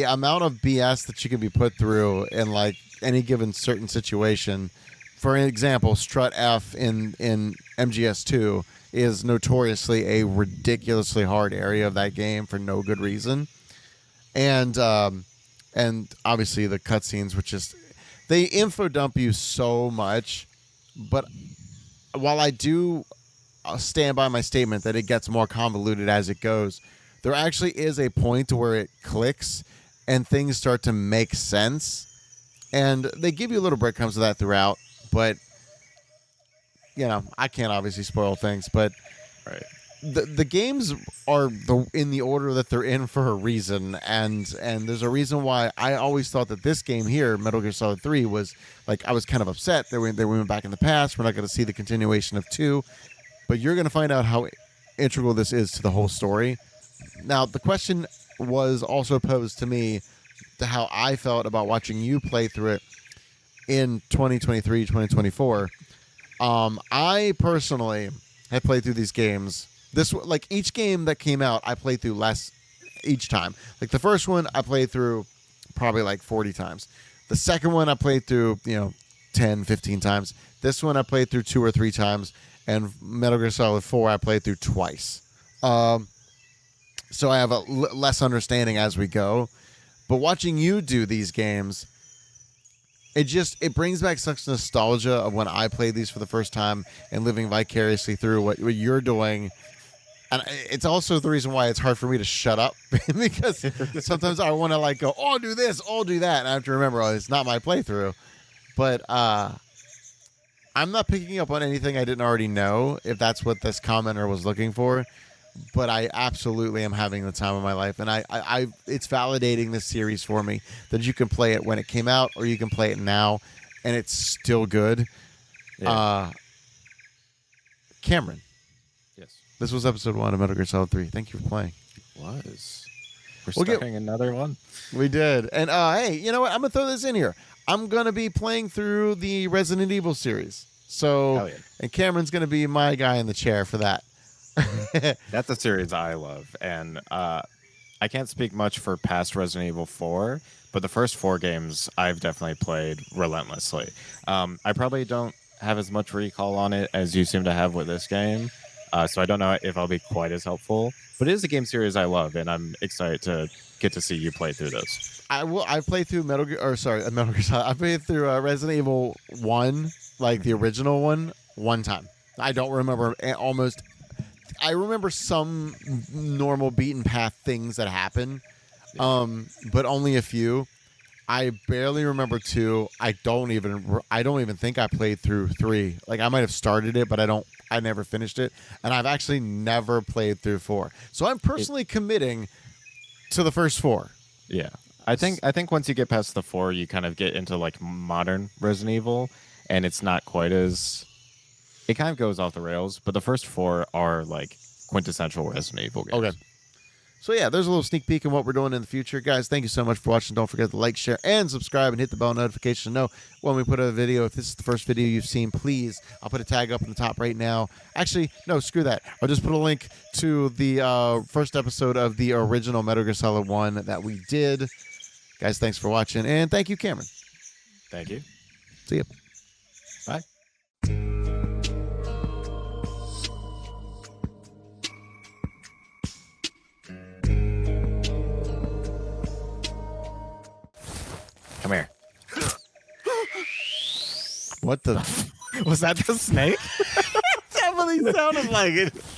amount of BS that you can be put through in like any given certain situation. For example, Strut F in MGS2 is notoriously a ridiculously hard area of that game for no good reason. And obviously the cutscenes, which is they info dump you so much, but while I do stand by my statement that it gets more convoluted as it goes, there actually is a point where it clicks and things start to make sense. And they give you little breadcrumbs of that throughout, but you know, I can't obviously spoil things, but right. The games are in the order that they're in for a reason, and there's a reason why I always thought that this game here, Metal Gear Solid 3, was like I was kind of upset they went back in the past. We're not going to see the continuation of 2, but you're going to find out how integral this is to the whole story. Now, the question was also posed to me to how I felt about watching you play through it in 2023, 2024. I personally have played through these games. Like each game that came out, I played through less each time. Like the first one, I played through probably like 40 times. The second one, I played through 10, 15 times. This one, I played through 2 or 3 times, and Metal Gear Solid 4, I played through twice. So I have a less understanding as we go. But watching you do these games, it brings back such nostalgia of when I played these for the first time and living vicariously through what you're doing. And it's also the reason why it's hard for me to shut up because sometimes I want to like go, oh, do this, oh, do that. And I have to remember, it's not my playthrough. But I'm not picking up on anything I didn't already know, if that's what this commenter was looking for. But I absolutely am having the time of my life. And I it's validating this series for me that you can play it when it came out or you can play it now and it's still good. Yeah. Cameron. Yes. This was episode 1 of Metal Gear Solid 3. Thank you for playing. We're starting another one. We did. And hey, you know what? I'm going to throw this in here. I'm going to be playing through the Resident Evil series. So, yeah. And Cameron's going to be my guy in the chair for that. That's a series I love, and I can't speak much for past Resident Evil 4, but the first 4 games I've definitely played relentlessly. I probably don't have as much recall on it as you seem to have with this game, so I don't know if I'll be quite as helpful, but it is a game series I love, and I'm excited to get to see you play through those. I played through Metal Gear Solid. I played through Resident Evil 1, like the original one time. I don't remember almost. I remember some normal beaten path things that happen, but only a few. I barely remember 2. I don't even think I played through 3. Like I might have started it, but I never finished it, and I've actually never played through 4. So I'm personally committing to the first 4. Yeah. I think once you get past the 4, you kind of get into like modern Resident Evil, and it's not quite as. It kind of goes off the rails, but the first 4 are like quintessential Resident Evil games. Okay. So yeah, there's a little sneak peek in what we're doing in the future. Guys, thank you so much for watching. Don't forget to like, share, and subscribe, and hit the bell notification to know when we put a video. If this is the first video you've seen, please, I'll put a tag up in the top right now. Actually, no, screw that. I'll just put a link to the first episode of the original Metal Gear Solid 1 that we did. Guys, thanks for watching, and thank you, Cameron. Thank you. See ya. Bye. Come here. What the? Was that the snake? That really sounded like it.